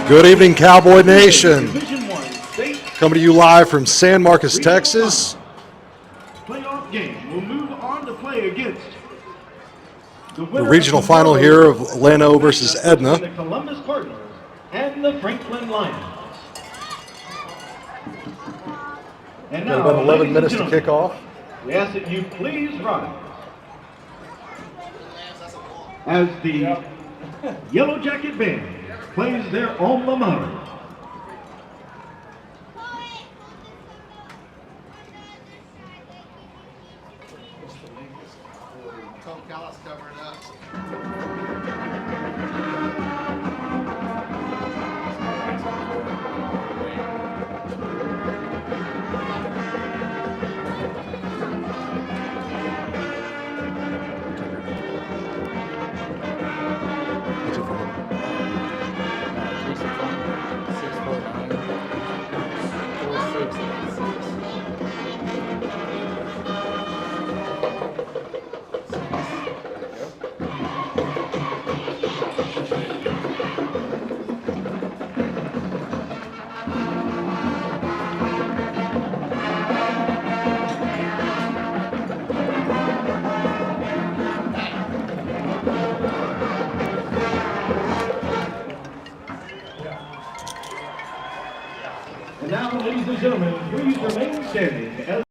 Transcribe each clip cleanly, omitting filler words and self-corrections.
Good evening, Cowboy Nation. Coming to you live from San Marcos, Texas. Playoff game will move on to play against the regional final here of Llano versus Edna. The Columbus Cardinals and the Franklin Lions. And now, about 11 minutes to kick off. We ask that you please rise as the Yellow Jacket Band plays their alma mater. And now, ladies and gentlemen, please remain standing.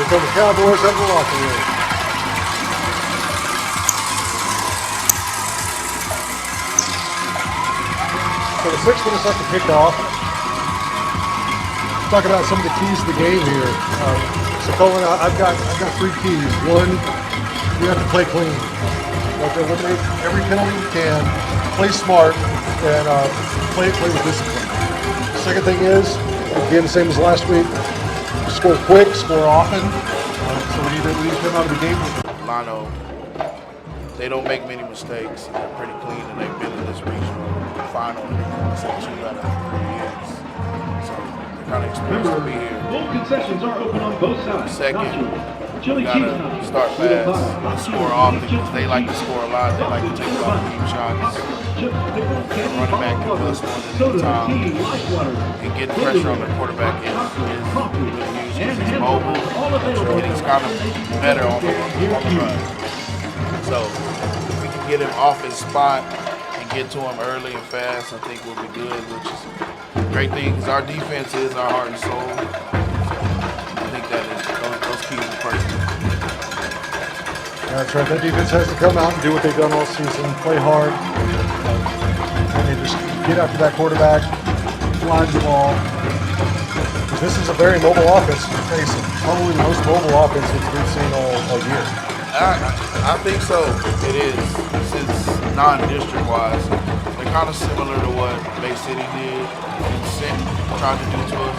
Here come the Cowboys out of the locker room. So with 6 minutes left to kickoff, talk about some of the keys to the game here. So Colin, I've got 3 keys. One, we have to play clean. We have to eliminate every penalty we can, play smart, and play with discipline. The second thing is, again, the same as last week, score quick, score often. So we need to come out of the game with Llano, they don't make many mistakes. They're pretty clean, and they've been in this regional final since 2 out of 3 years. So they're kind of experienced to be here. Full concessions are open on both sides. Second, Chili we gotta start fast and score often because they like to score a lot. They like to take a lot of deep shots. Running back can bust one at a time, and getting pressure on the quarterback is really huge because he's mobile and he's kind of better on the run. So if we can get him off his spot and get to him early and fast, I think we'll be good, which is a great thing because our defense is our heart and soul. So I think that is those keys are personal. That's right. That defense has to come out and do what they've done all season, play hard, and they just get after that quarterback, line the ball. This is a very mobile offense to face it. Probably the most mobile offense that we've seen all year. I think so. It is. Since non-district wise, they're kind of similar to what Bay City did and tried to do to us.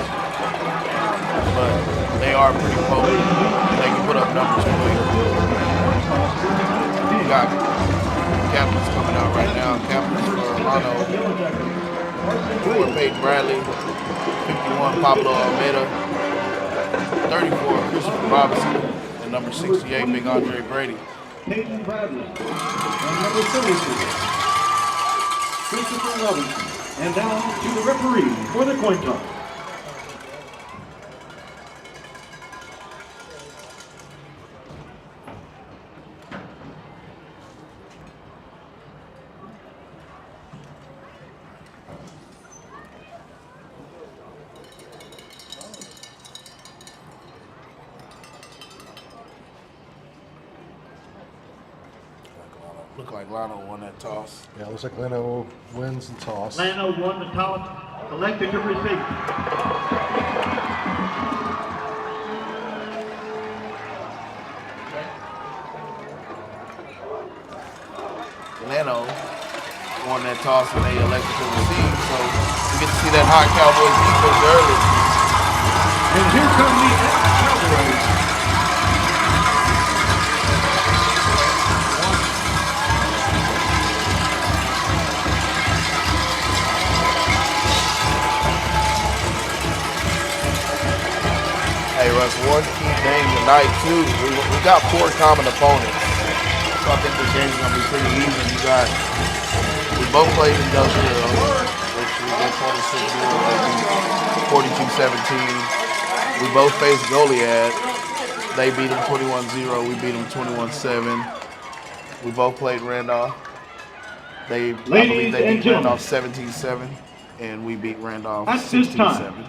But they are pretty potent. They can put up numbers quick. We got captains coming out right now. Captains for Llano, for Peyton Bradley, 51 Pablo Almeida, 34 Christopher Robinson, and number 68 Big Andre Brady. Peyton Bradley and number 32, Christopher Robinson. And now to the referee for the coin toss. Look like Llano won that toss. Yeah, looks like Llano wins the toss. Llano won the toss, elected to receive. Llano won that toss and they elected to receive, so we get to see that hot Cowboys defense early. And here come the Cowboys. Hey Russ, one key game tonight too. We got 4 common opponents, so I think this game's gonna be pretty even. We both played in Del Rio, which we did 46-0, 42-17. We both faced Goliad. They beat them 21-0. We beat them 21-7. We both played Randolph. I believe they beat Randolph 17-7, and we beat Randolph 16-7.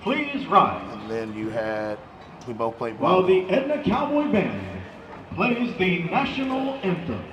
Please rise. And then we both played While volleyball. the Edna Cowboy Band plays the national anthem.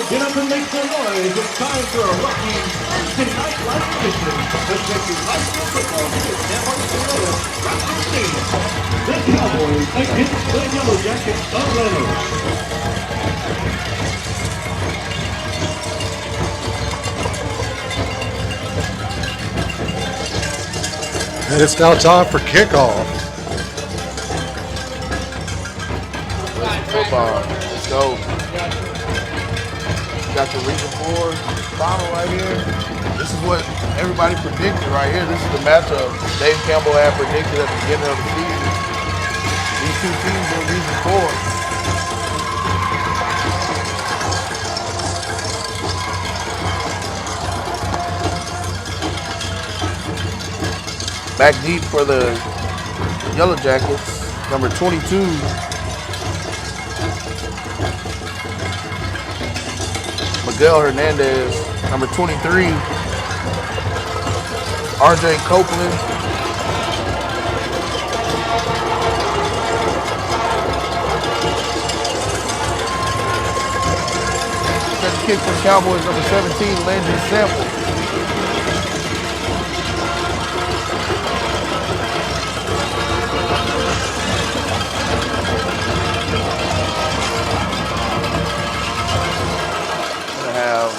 get up and make some noise. It's time for a rocking Thursday night live edition. Let's take you high school football to the San Marcos Rocky Stadium. The Cowboys against the Yellowjackets of Llano. And it's now time for kickoff. Football. Let's go. Got your Region 4 final right here. This is what everybody predicted right here. This is the matchup Dave Campbell had predicted at the beginning of the season. These two teams in Region 4. Back deep for the Yellow Jackets, number 22. Miguel Hernandez, number 23. RJ Copeland. Set the kick for the Cowboys, number 17, Landry Sample. Gonna have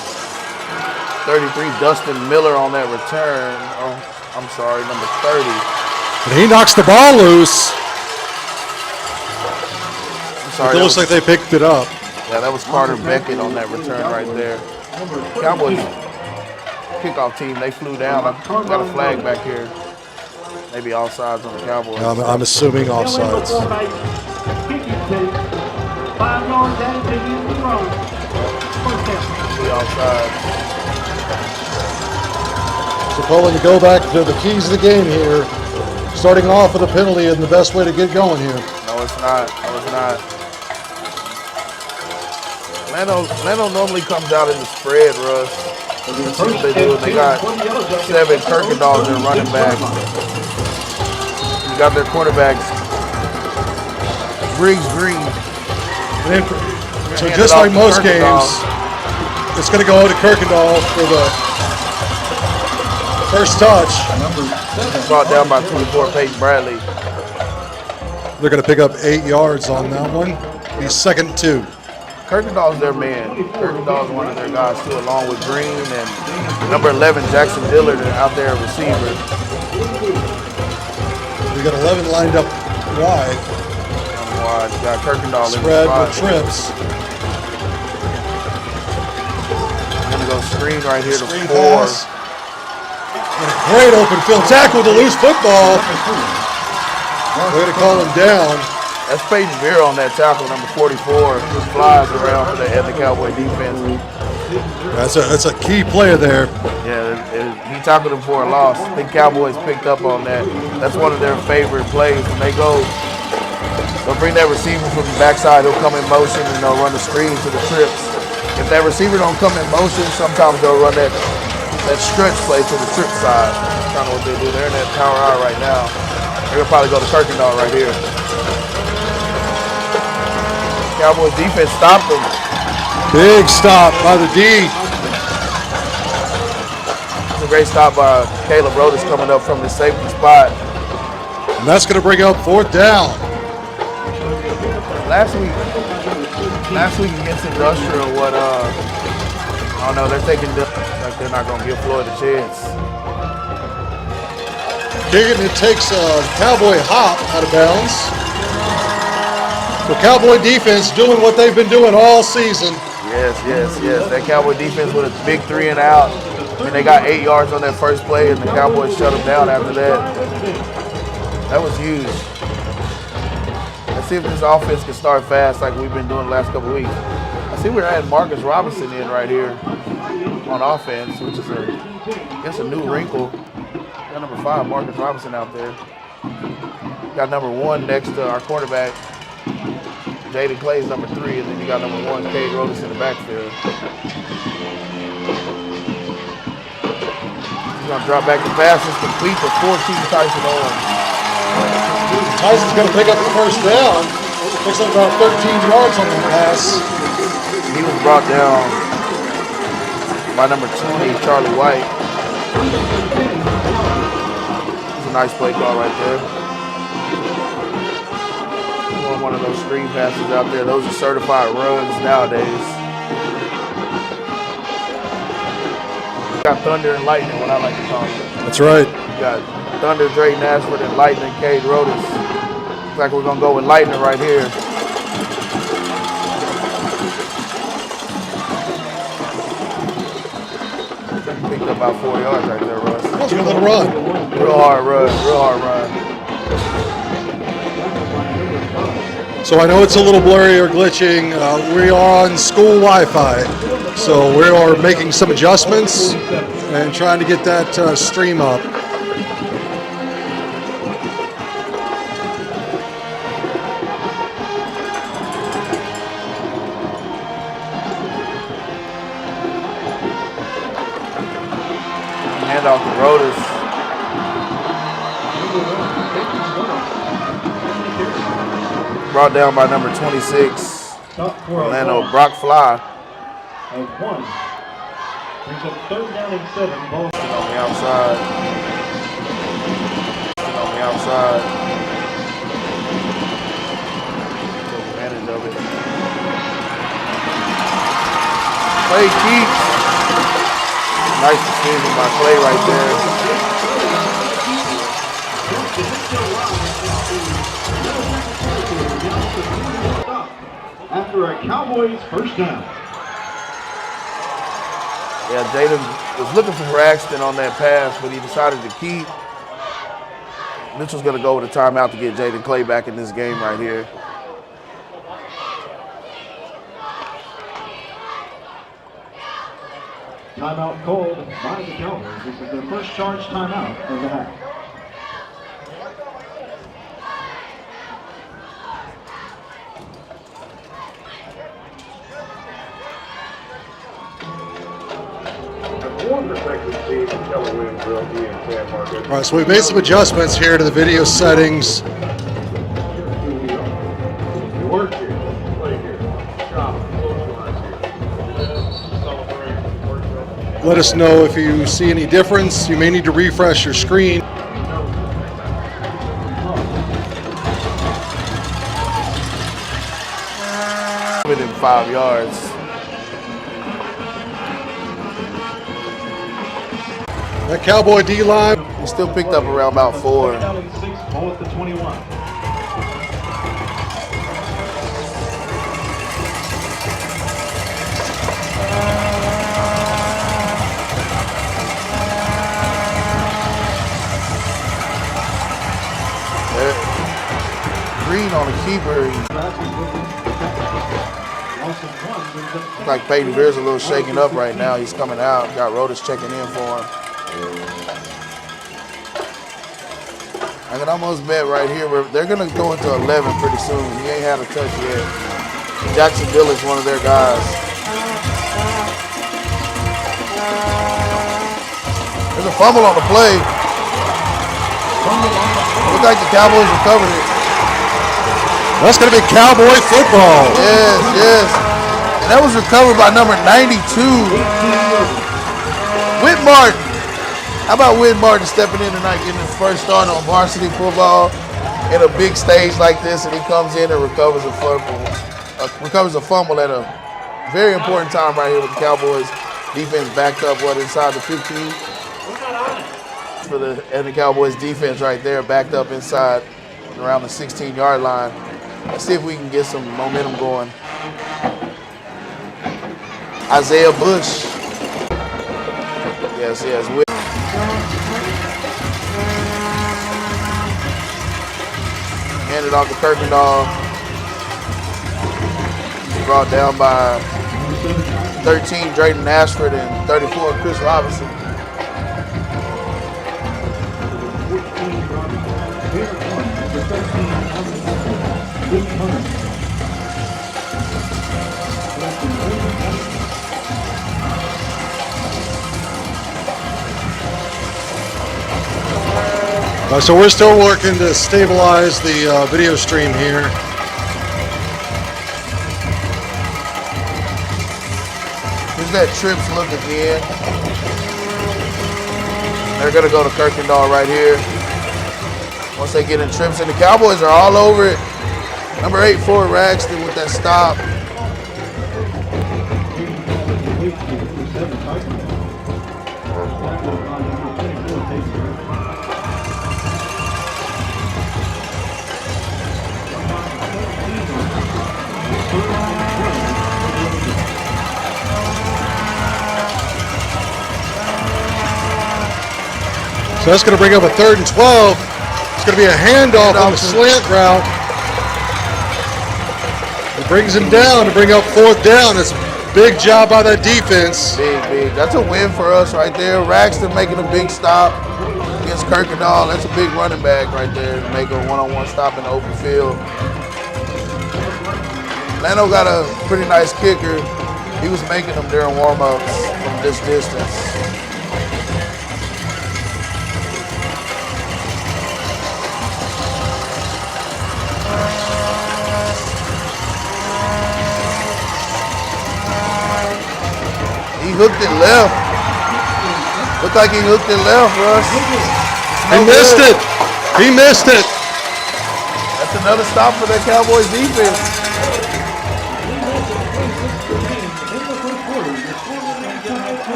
33, Dustin Miller on that return. Oh, I'm sorry, number 30. And he knocks the ball loose. I'm sorry. It looks like they picked it up. Yeah, that was Carter Beckett on that return right there. Cowboys kickoff team, they flew down. I got a flag back here. Maybe offsides on the Cowboys. I'm assuming offsides. 5 yards added to you the wrong. First down. Offsides. So Colin, to go back to the keys of the game here, starting off with a penalty and the best way to get going here. No, it's not. No, it's not. Llano normally comes out in the spread rush. That's what they do. They got 7 Kirkendall in running back. You got their quarterbacks, Briggs Green. So just like most games, it's going to go to Kirkendall for the first touch. Brought down by 24, Peyton Bradley. They're going to pick up 8 yards on that one. He's second and 2. Kirkendall's their man. Kirkendall's one of their guys too, along with Green and number 11, Jackson Dillard, out there, receiver. We got 11 lined up wide. You got Kirkendall Spread in the with trips. Gonna go screen right here to Screen 4. pass. And a great open field tackle with a loose football. Way to call him down. That's Peyton Beer on that tackle, number 44. Just flies around for the Edna Cowboy defense. That's a key player there. Yeah, he tackled him for a loss. I think Cowboys picked up on that. That's one of their favorite plays. When they go, they'll bring that receiver from the backside. He'll come in motion and they'll run the screen to the trips. If that receiver don't come in motion, sometimes they'll run that stretch play to the trip side. That's kind of what they do. They're in that power hour right now. They're gonna probably go to Kirkendall right here. Cowboys defense stopped them. Big stop by the D. It's a great stop by Caleb Rodas coming up from the safety spot. And that's going to bring up 4th down. Last week against Industrial, I don't know, they're thinking like they're not going to give Floyd a chance. Kicking, it takes a Cowboy hop out of bounds. The Cowboy defense doing what they've been doing all season. Yes. That Cowboy defense with a big 3 and out. I mean, they got 8 yards on that first play, and the Cowboys shut them down after that. That was huge. Let's see if this offense can start fast like we've been doing the last couple weeks. I see we're adding Marcus Robinson in right here on offense, which is I guess a new wrinkle. Got number 5, Marcus Robinson out there. Got number 1 next to our quarterback. Jaden Clay's number 3, and then you got number 1, Cade Rodas in the backfield. He's gonna drop back the pass. It's complete to 14, Tyson Owens. Tyson's going to pick up the first down. Picks up about 13 yards on the pass. He was brought down by number 20, Charlie White. It's a nice play call right there. One of those screen passes out there. Those are certified runs nowadays. Got thunder and lightning, what I like to call them. That's right. You got thunder, Drayton Ashford, and lightning, Cade Rodas. Looks like we're gonna go with lightning right here. Picked up about 4 yards right there, Russ. That was a good little run. Real hard run, real hard run. So I know it's a little blurry or glitching. We are on school Wi-Fi, so we are making some adjustments and trying to get that stream up. Hand off the Rodas. Brought down by number 26, Orlando Brock Fly. Of 1. Brings up 3rd down and 7. Ball On the outside. On the outside. Take advantage of it. Clay keeps. Nice decision by Clay right there. after a Cowboys first down. Yeah, Jaden was looking for Braxton on that pass, but he decided to keep. Mitchell's going to go with a timeout to get Jaden Clay back in this game right here. Timeout called by the Cowboys. This is their first charge timeout of the half. All right, so we've made some adjustments here to the video settings. Let us know if you see any difference. You may need to refresh your screen. Within 5 yards. That Cowboy D-line. He still picked up around about 4. Ball at the 21. Green on the keeper. Looks like Peyton Beer's a little shaken up right now. He's coming out. Got Rodas checking in for him. I can almost bet right here they're going to go into 11 pretty soon. He ain't had a touch yet. Jacksonville is one of their guys. There's a fumble on the play. Looks like the Cowboys recovered it. That's going to be Cowboy football. Yes, yes. And that was recovered by number 92, Whit Martin. How about Whit Martin stepping in tonight, getting his first start on varsity football in a big stage like this, and he comes in and recovers a fumble at a very important time right here with the Cowboys defense backed up, inside the 15? For the Edna Cowboys defense right there, backed up inside around the 16-yard line. Let's see if we can get some momentum going. Isaiah Bush. Yes, yes. Handed off to Kirkendall. Brought down by 13, Drayton Ashford, and 34, Chris Robinson. So we're still working to stabilize the video stream here. Here's that trips look again. They're going to go to Kirkendall right here. Once they get in trips, and the Cowboys are all over it. Number 8 for Raxton with that stop. So that's going to bring up a 3rd and 12. It's going to be a handoff on the slant route. It brings him down to bring up 4th down. It's a big job by that defense. Big. That's a win for us right there. Raxton making a big stop against Kirkendall. That's a big running back right there to make a one-on-one stop in the open field. Llano got a pretty nice kicker. He was making them during warm-ups from this distance. He hooked it left. Looked like he hooked it left, Russ. He missed it. He missed it. That's another stop for that Cowboys defense.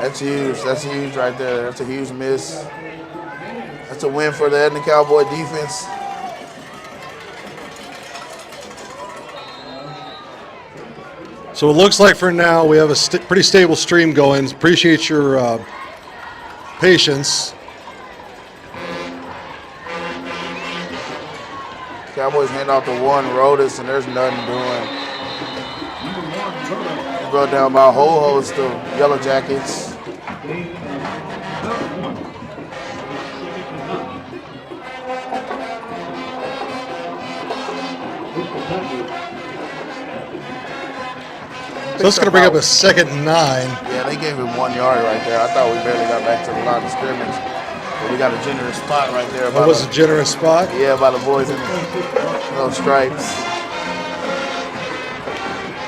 That's huge. That's huge right there. That's a huge miss. That's a win for the Edna Cowboy defense. So it looks like for now we have a pretty stable stream going. Appreciate your patience. Cowboys hand off to one Rodas, and there's nothing doing. He brought down by a whole host of Yellowjackets. So it's going to bring up a 2nd and 9. Yeah, they gave him 1 yard right there. I thought we barely got back to the line of scrimmage. But we got a generous spot right there. That was a generous spot? Yeah, by the boys in the little stripes.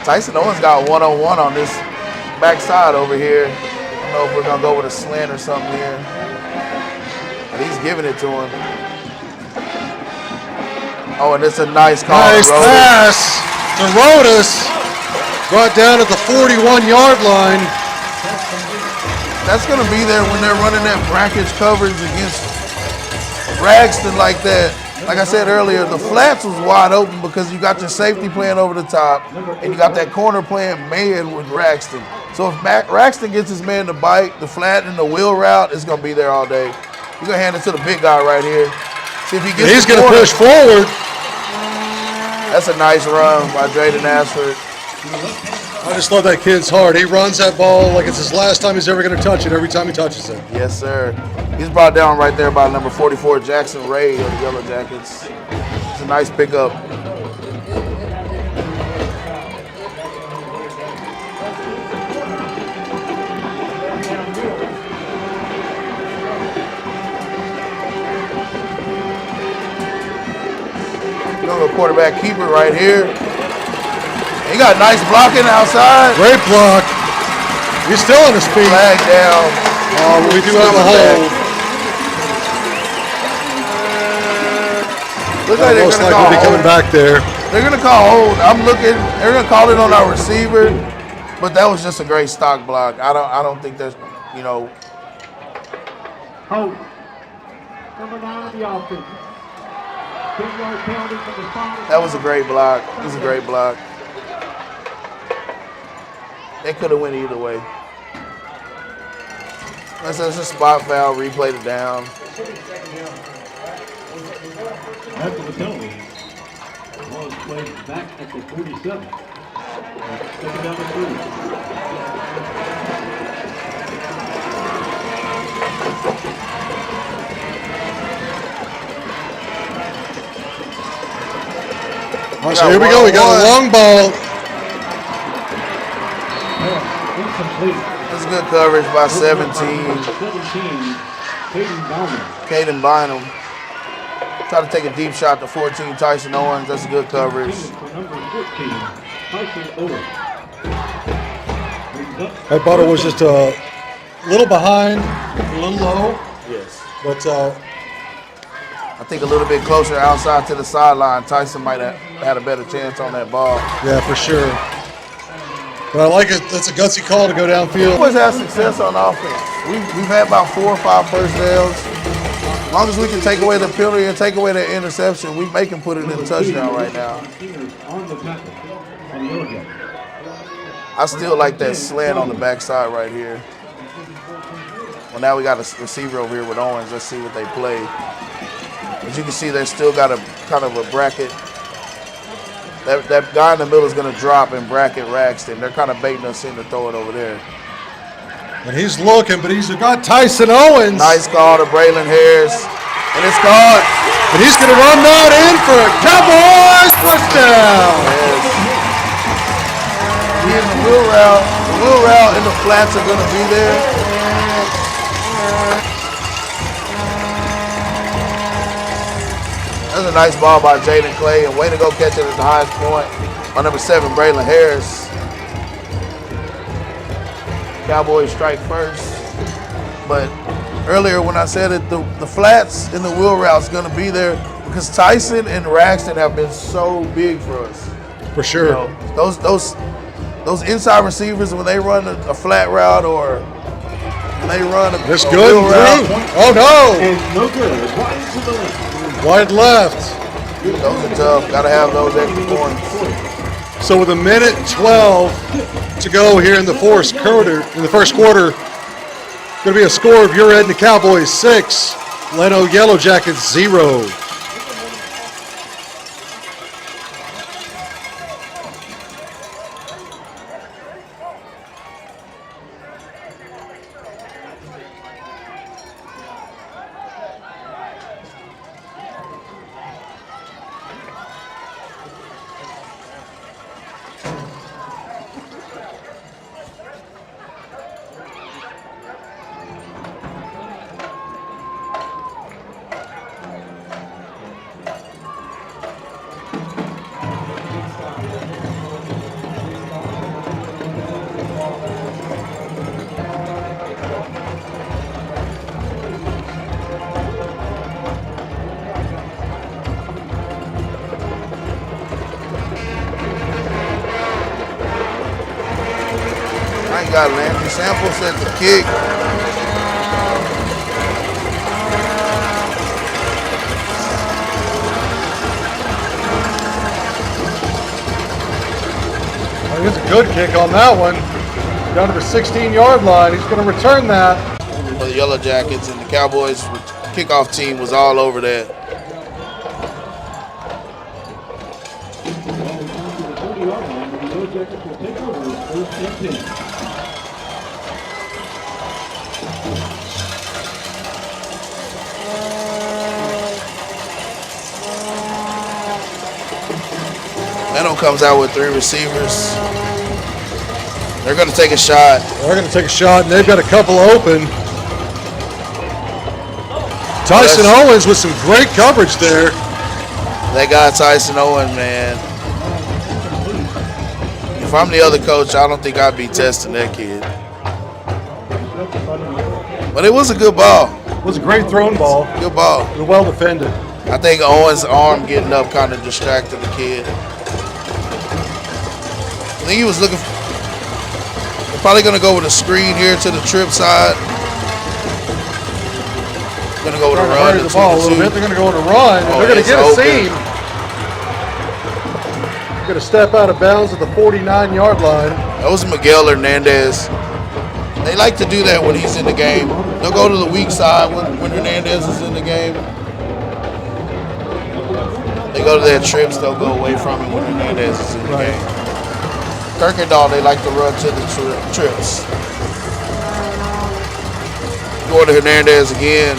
Tyson Owens got one-on-one on this backside over here. I don't know if we're going to go with a slant or something here. But he's giving it to him. Oh, and it's a nice call. Nice pass to Rodas. Brought down at the 41-yard line. That's going to be there when they're running that brackage coverage against Raxton like that. Like I said earlier, the flats was wide open because you got your safety playing over the top and you got that corner playing man with Raxton. So if Raxton gets his man to bite, the flat and the wheel route is going to be there all day. You're going to hand it to the big guy right here. See if he gets He's going to push forward. That's a nice run by Drayden Ashford. I just love that kid's heart. He runs that ball like it's his last time he's ever going to touch it every time he touches it. Yes, sir. He's brought down right there by number 44, Jackson Ray of the Yellowjackets. It's a nice pickup. Young quarterback keeper right here. He got nice blocking outside. Great block. He's still on his feet. Flag down. Oh, we do have a hold. Looks like they're most going to likely call be coming back there. They're going to call hold. I'm looking. They're going to call it on our receiver, but that was just a great stock block. I don't think there's, Hold. Number 9 on the offense. 10-yard penalty from the spot. That was a great block. It was a great block. They could have went either way. That's a spot foul. Replay it down. After the penalty, the ball is played back at the 47. Second down and 3. All right, so here we go. We got a long ball. That's good coverage by 17. 17, Caden Bynum. Try to take a deep shot to 14, Tyson Owens. That's good coverage. For number 14, Tyson Owens. I thought it was just a little behind, a little low, Yes. but I think a little bit closer outside to the sideline, Tyson might have had a better chance on that ball. yeah, for sure. But I like it. That's a gutsy call to go downfield. Always have success on offense. We've had about 4 or 5 first downs. As long as we can take away the penalty and take away that interception, we may can put it in a touchdown right now. I still like that slant on the backside right here. Well, now we got a receiver over here with Owens. Let's see what they play. As you can see, they still got a kind of a bracket. That guy in the middle is going to drop and bracket Raxton. They're kind of baiting us in to throw it over there. And he's looking, but he's got Tyson Owens. Nice call to Braylon Harris. And it's caught. And he's going to run that in for a Cowboys touchdown. Yes. He in the wheel route. The wheel route and the flats are going to be there. That's a nice ball by Jaden Clay, and way to go catch it at the highest point by number 7, Braylon Harris. Cowboys strike first. But earlier when I said it, the flats and the wheel route is going to be there because Tyson and Raxton have been so big for us. For sure. You know, those inside receivers, when they run a flat route or when they run a This a good. wheel route, Oh, no. And no good. Wide to the left. Wide left. those are tough. Got to have those extra points. So with a minute 12 to go here in the first quarter, going to be a score of your Edna Cowboys 6, Llano Yellowjackets 0. I ain't got Landry Samples at the kick. It's a good kick on that one. Down to the 16-yard line. He's going to return that. For the Yellow Jackets, and the Cowboys kickoff team was all over that. Leno comes out with 3 receivers. They're going to take a shot. They're going to take a shot, and they've got a couple open. Tyson Owens with some great coverage there. That guy Tyson Owen, man. If I'm the other coach, I don't think I'd be testing that kid. But it was a good ball. It was a great thrown ball. Good ball. And well defended. I think Owen's arm getting up kind of distracted the kid. I think he was looking for, they're probably going to go with a screen here to the trip side. Going to go with a run. The ball a little bit. They're going to go on a run. And they're going to get a seam. Going to step out of bounds at the 49-yard line. That was Miguel Hernandez. They like to do that when he's in the game. They'll go to the weak side when Hernandez is in the game. They go to their trips, they'll go away from him when Hernandez is in the game. Kirkendall, they like to run to the trips. Go to Hernandez again.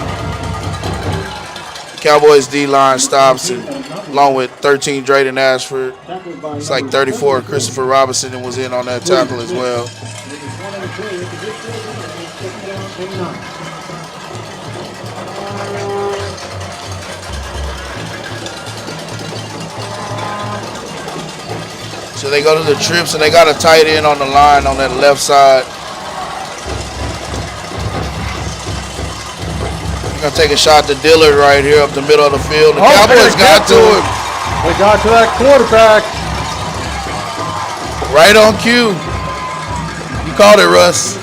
Cowboys D-line stops, and along with 13 Drayden Ashford, it's like 34 Christopher Robinson was in on that tackle as well. So they go to the trips, and they got a tight end on the line on that left side. They're gonna take a shot to Dillard right here up the middle of the field. The Cowboys got to him. They got to that quarterback. Right on cue. You called it, Russ.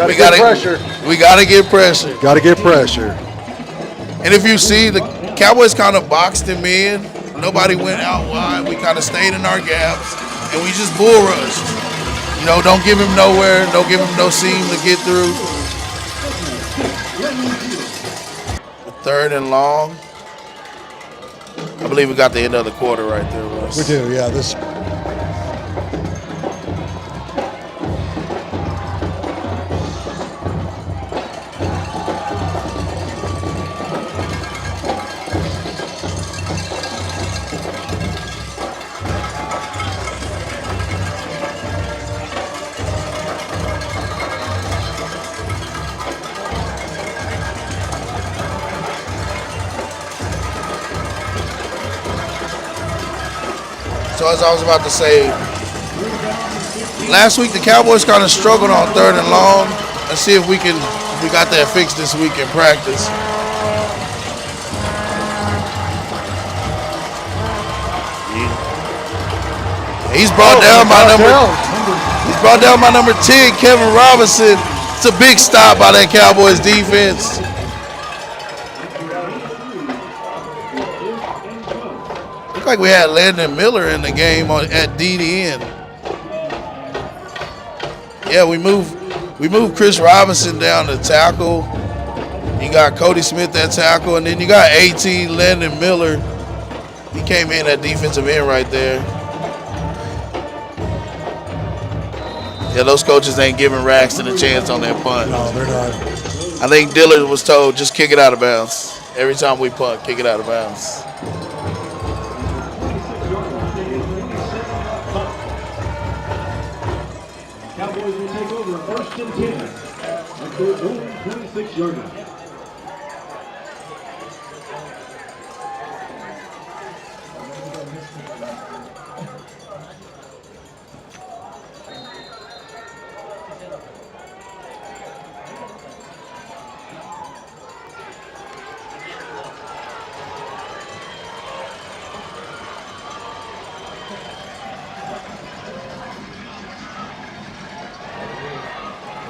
We got pressure. We gotta get pressure. Got to get pressure. And if you see, the Cowboys kind of boxed him in. Nobody went out wide. We kind of stayed in our gaps, and we just bull rushed. You know, don't give him nowhere. Don't give him no seam to get through. 3rd and long. I believe we got the end of the quarter right there, Russ. We do, yeah. This. So as I was about to say, last week the Cowboys kind of struggled on 3rd and long. Let's see if we got that fixed this week in practice. He's brought down by number 10, Kevin Robinson. It's a big stop by that Cowboys defense. Like we had Landon Miller in the game at DDN. Yeah, we moved Chris Robinson down to tackle. You got Cody Smith at tackle, and then you got 18 Landon Miller. He came in at defensive end right there. Yeah, those coaches ain't giving Raxton a chance on that punt. No, they're not. I think Dillard was told just kick it out of bounds. Every time we punt, kick it out of bounds. Cowboys will take over 1st and 10 at their own 26-yard line.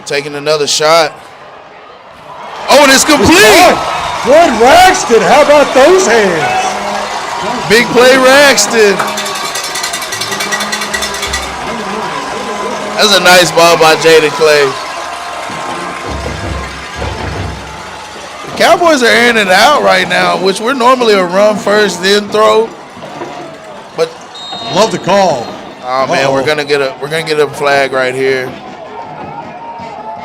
Taking another shot. Oh, and it's complete. Good Raxton. How about those hands? Big play, Raxton. That's a nice ball by Jaden Clay. The Cowboys are airing it out right now, which we're normally a run first, then throw. But love the call. Oh man, we're gonna get a flag right here.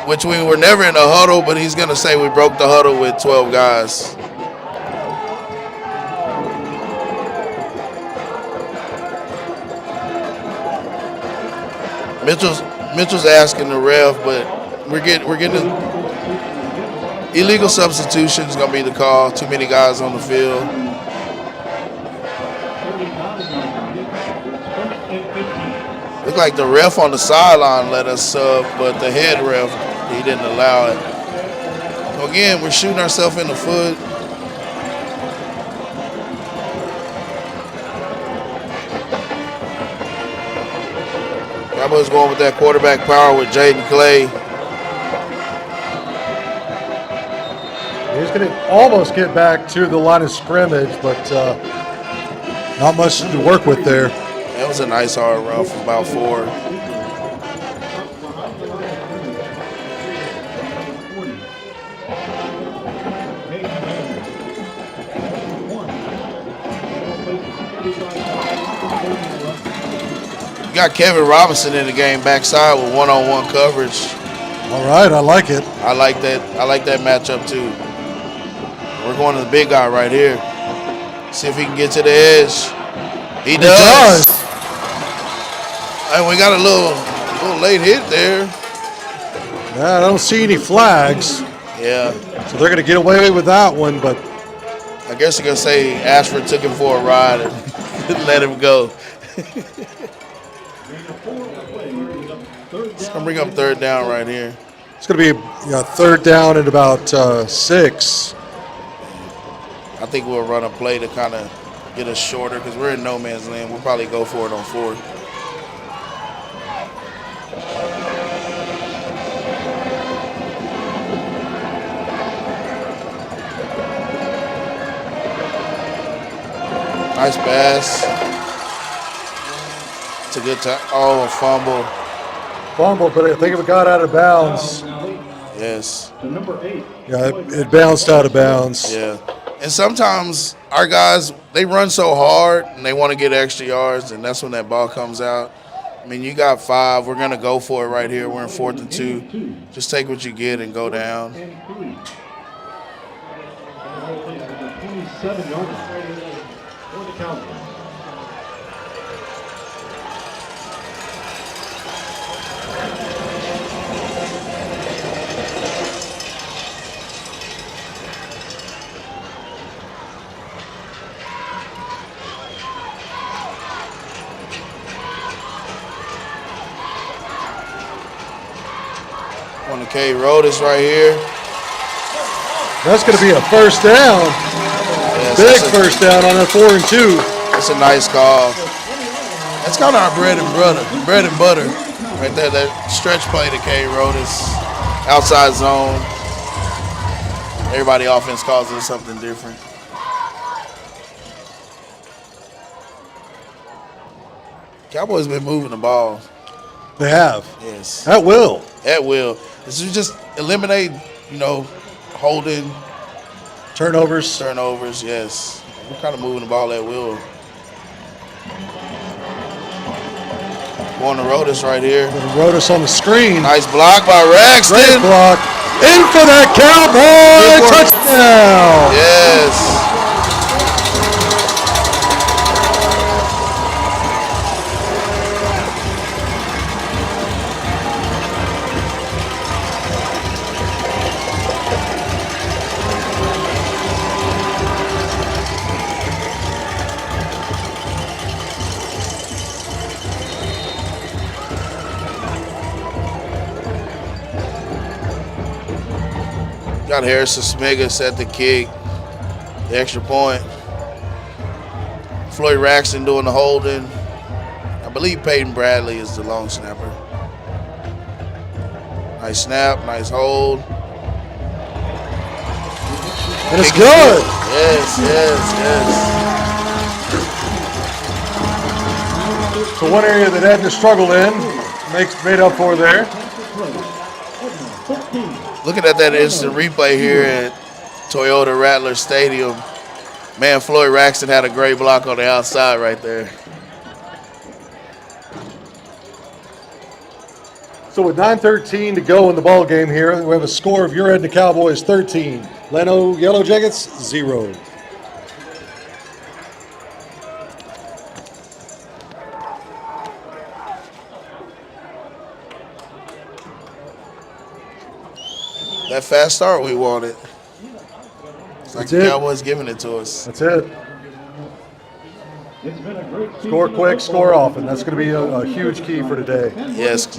Which we were never in a huddle, but he's going to say we broke the huddle with 12 guys. Mitchell's asking the ref, but we're getting illegal substitution is going to be the call. Too many guys on the field. Looked like the ref on the sideline let us sub, but the head ref, he didn't allow it. So again, we're shooting ourselves in the foot. Cowboys going with that quarterback power with Jaden Clay. He's going to almost get back to the line of scrimmage, but not much to work with there. That was a nice hard run from about 4. You got Kevin Robinson in the game backside with one-on-one coverage. All right, I like it. I like that matchup too. We're going to the big guy right here. See if he can get to the edge. He does. And we got a little late hit there. Yeah, I don't see any flags. Yeah. So they're going to get away with that one, but I guess you're going to say Ashford took him for a ride and let him go. Gonna bring up third down right here. It's going to be third down at about 6. I think we'll run a play to kind of get us shorter because we're in no man's land. We'll probably go for it on 4th. Nice pass. It's a good time. Oh, a fumble. Fumble, but I think it got out of bounds. Yes. The number 8. Yeah, it bounced out of bounds. Yeah. And sometimes our guys, they run so hard and they want to get extra yards, and that's when that ball comes out. I mean, you got 5. We're going to go for it right here. We're in 4th and 2. Just take what you get and go down. 27 yards for the Cowboys. On the K Rodas right here. That's going to be a first down. Yes, Big first down on a 4 and 2. That's a nice call. That's kind of our bread and butter right there. That stretch play to K Rodas, outside zone. Everybody offense calls it something different. Cowboys been moving the ball. They have. Yes. At will. At will. This is just eliminate, holding. Turnovers. Yes. We're kind of moving the ball at will. Going to Rodas right here. Rodas on the screen. Nice block by Raxton. Great block. In for that Cowboy touchdown. Yes. Got Harrison Smiga set the kick, the extra point. Floyd Raxton doing the holding. I believe Peyton Bradley is the long snapper. Nice snap, nice hold. And it's good. Yes. So one area that Edna struggled in, made up for there. Looking at that instant replay here at Toyota Rattler Stadium, man, Floyd Raxton had a great block on the outside right there. So with 9:13 to go in the ball game here, we have a score of your Edna Cowboys 13, Llano Yellowjackets 0. That fast start we wanted. It's like the Cowboys giving it to us. That's it. Score quick, score often. That's going to be a huge key for today. Yes.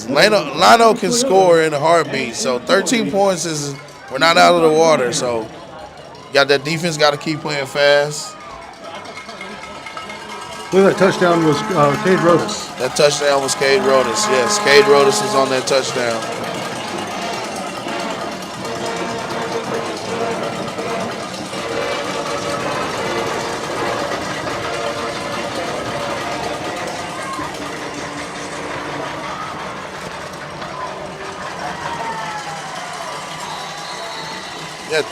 Llano can score in a heartbeat. So 13 points we're not out of the water. So got that defense, got to keep playing fast. Look, that touchdown was Cade Rodas. That touchdown was Cade Rodas. Yes, Cade Rodas was on that touchdown. Yeah.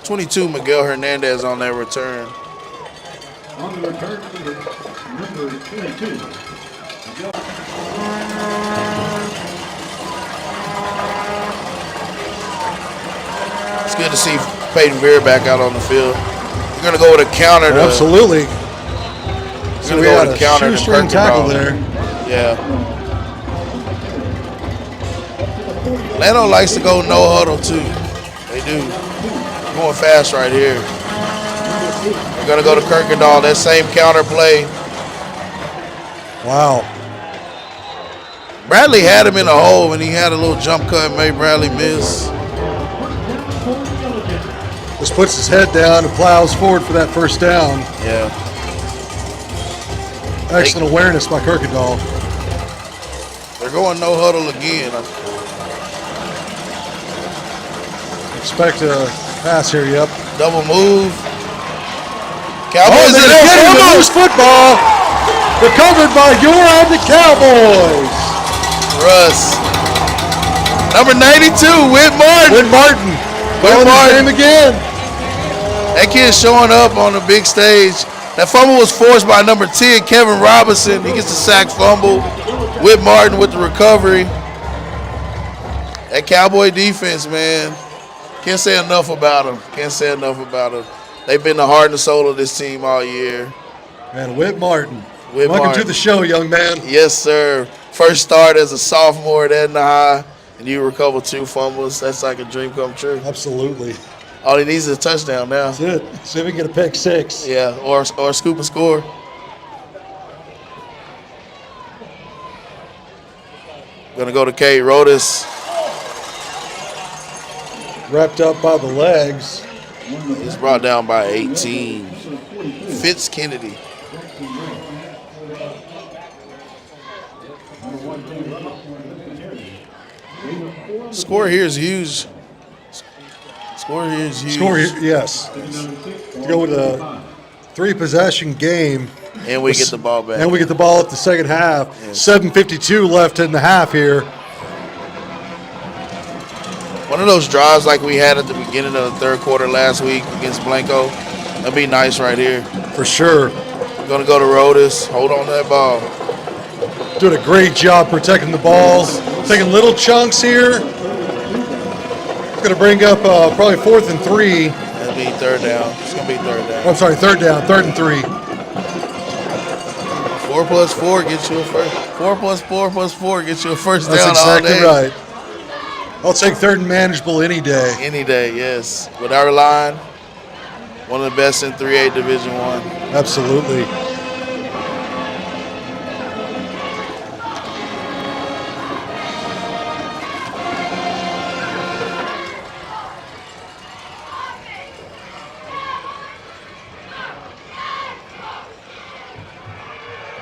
22, Miguel Hernandez on that return. On the return, number 22. It's good to see Peyton Beer back out on the field. We're going to go with a counter. Absolutely. We're going to go with a counter to shoestring tackle there. Yeah. Llano likes to go no huddle too. They do. Going fast right here. We're going to go to Kirkendall. That same counter play Wow. Bradley had him in a hole, and he had a little jump cut and made Bradley miss. Just puts his head down and plows forward for that first down. Yeah. Excellent awareness by Kirkendall. They're going no huddle again. Expect a pass here, yep. Double move. Cowboys in there. the loose football. Recovered by the Cowboys. Russ. Number 92, Whit Martin. Whit Martin. Calling his name again. That kid's showing up on the big stage. That fumble was forced by number 10, Kevin Robinson. He gets the sack fumble. Whit Martin with the recovery. That Cowboy defense, man. Can't say enough about them. Can't say enough about them. They've been the heart and soul of this team all year. Man, Whit Martin. Whit Welcome Martin. to the show, young man. Yes, sir. First start as a sophomore at Edna High, and you recover 2 fumbles. That's like a dream come true. Absolutely. All he needs is a touchdown now. That's it. See if we can get a pick 6. Yeah, or scoop and score. Gonna go to Kate Rodas. Wrapped up by the legs. He's brought down by 18. Fitz Kennedy. Score here is huge. Score here is huge. Score here, yes. To go with a 3-possession game. And we get the ball back. And we get the ball at the second half. Yes. 7:52 left in the half here. One of those drives like we had at the beginning of the third quarter last week against Blanco. That'd be nice right here. For sure. We're going to go to Rodas. Hold on to that ball. Doing a great job protecting the balls. Taking little chunks here. Going to bring up probably 4th and 3. That'll be third down. It's going to be third down. I'm sorry, 3rd down. 3rd and 3. 4 plus 4 gets you a first. 4 plus 4 plus 4 gets you a first That's down exactly all day. right. I'll take 3rd and manageable any day. Any day, yes. With our line, one of the best in 3A Division I. Absolutely.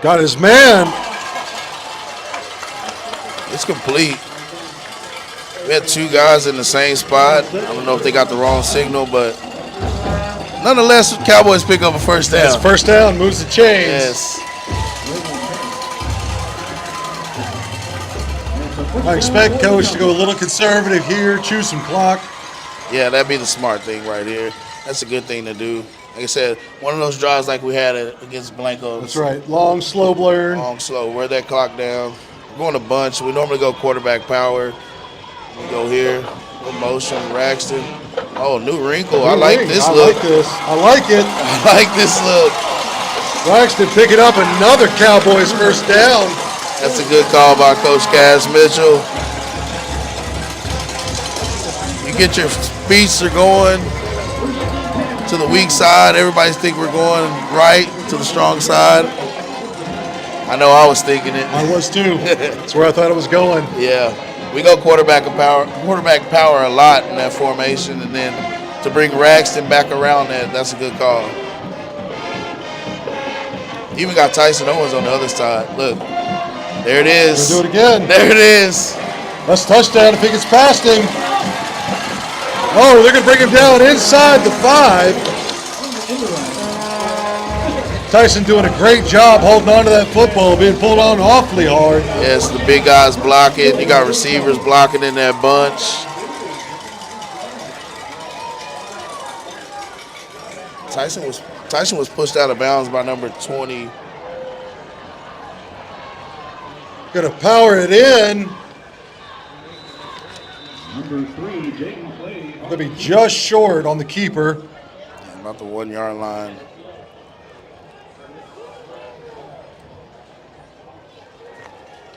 Got his man. It's complete. We had 2 guys in the same spot. I don't know if they got the wrong signal, but nonetheless, Cowboys pick up a first down. It's first down, moves the chains. Yes. I expect Coach to go a little conservative here, choose some clock. Yeah, that'd be the smart thing right here. That's a good thing to do. Like I said, one of those drives like we had against Blanco. That's right. Long, slow blurn. Long, slow. Wear that clock down. We're going a bunch. We normally go quarterback power. We go here. Little motion. Raxton. Oh, new wrinkle. I like this look. I like it. I like this look. Braxton picking up another Cowboys first down. That's a good call by Coach Cass Mitchell. You get your speedster going to the weak side. Everybody think we're going right to the strong side. I know I was thinking it. I was too. That's where I thought it was going. Yeah. We go quarterback power a lot in that formation, and then to bring Raxton back around that's a good call. Even got Tyson Owens on the other side. Look, there it is. We'll do it again. There it is. That's touchdown if he gets past him. Oh, they're going to bring him down inside the 5. Tyson doing a great job holding on to that football, being pulled on awfully hard. Yes, the big guys blocking. You got receivers blocking in that bunch. Tyson was pushed out of bounds by number 20. Going to power it in. Number 3, Jaden Clay. Going to be just short on the keeper. About the 1 yard line.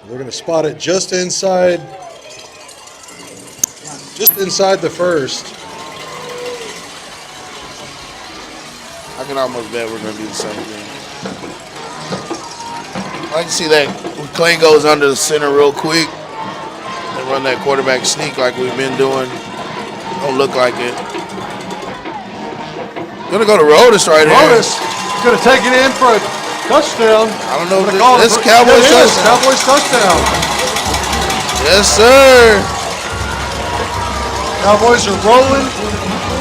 They're going to spot it just inside the first. I can almost bet we're going to do the same thing. like to see that when Clay goes under the center real quick and run that quarterback sneak like we've been doing. Don't look like it. Gonna go to Rodis right here. Rodis gonna take it in for a touchdown. I don't know if This this Cowboys touchdown. Cowboys touchdown. Yes, sir. Cowboys are rolling,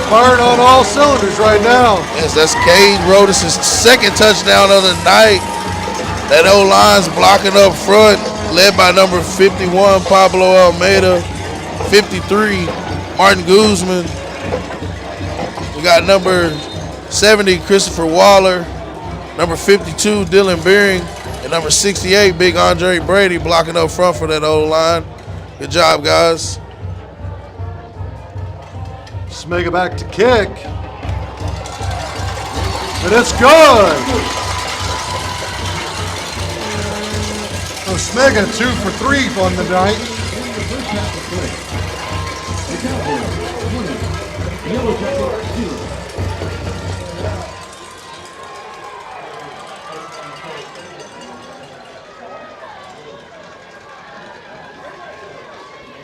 firing on all cylinders right now. Yes, that's Cade Rodis' second touchdown of the night. That O-line's blocking up front, led by number 51, Pablo Almeida, 53, Martin Guzman. We got number 70, Christopher Waller, number 52, Dylan Beering, and number 68, Big Andre Brady blocking up front for that O-line. Good job, guys. Smega back to kick. And it's good. So Smega 2 for 3 on the night.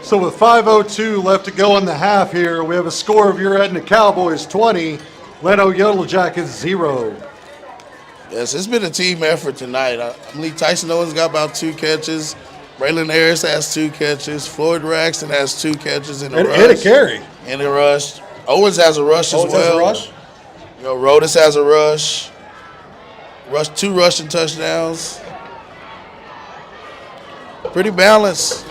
So with 5:02 left to go in the half here, we have a score of your Edna Cowboys 20, Llano Yellowjackets 0. Yes, it's been a team effort tonight. I believe Tyson Owens got about 2 catches. Braylon Harris has 2 catches. Floyd Raxton has 2 catches in a rush. And a carry. In a rush. Owens has a rush as well. Has a rush? You know, Rodis has a rush. 2 rushing touchdowns. Pretty balanced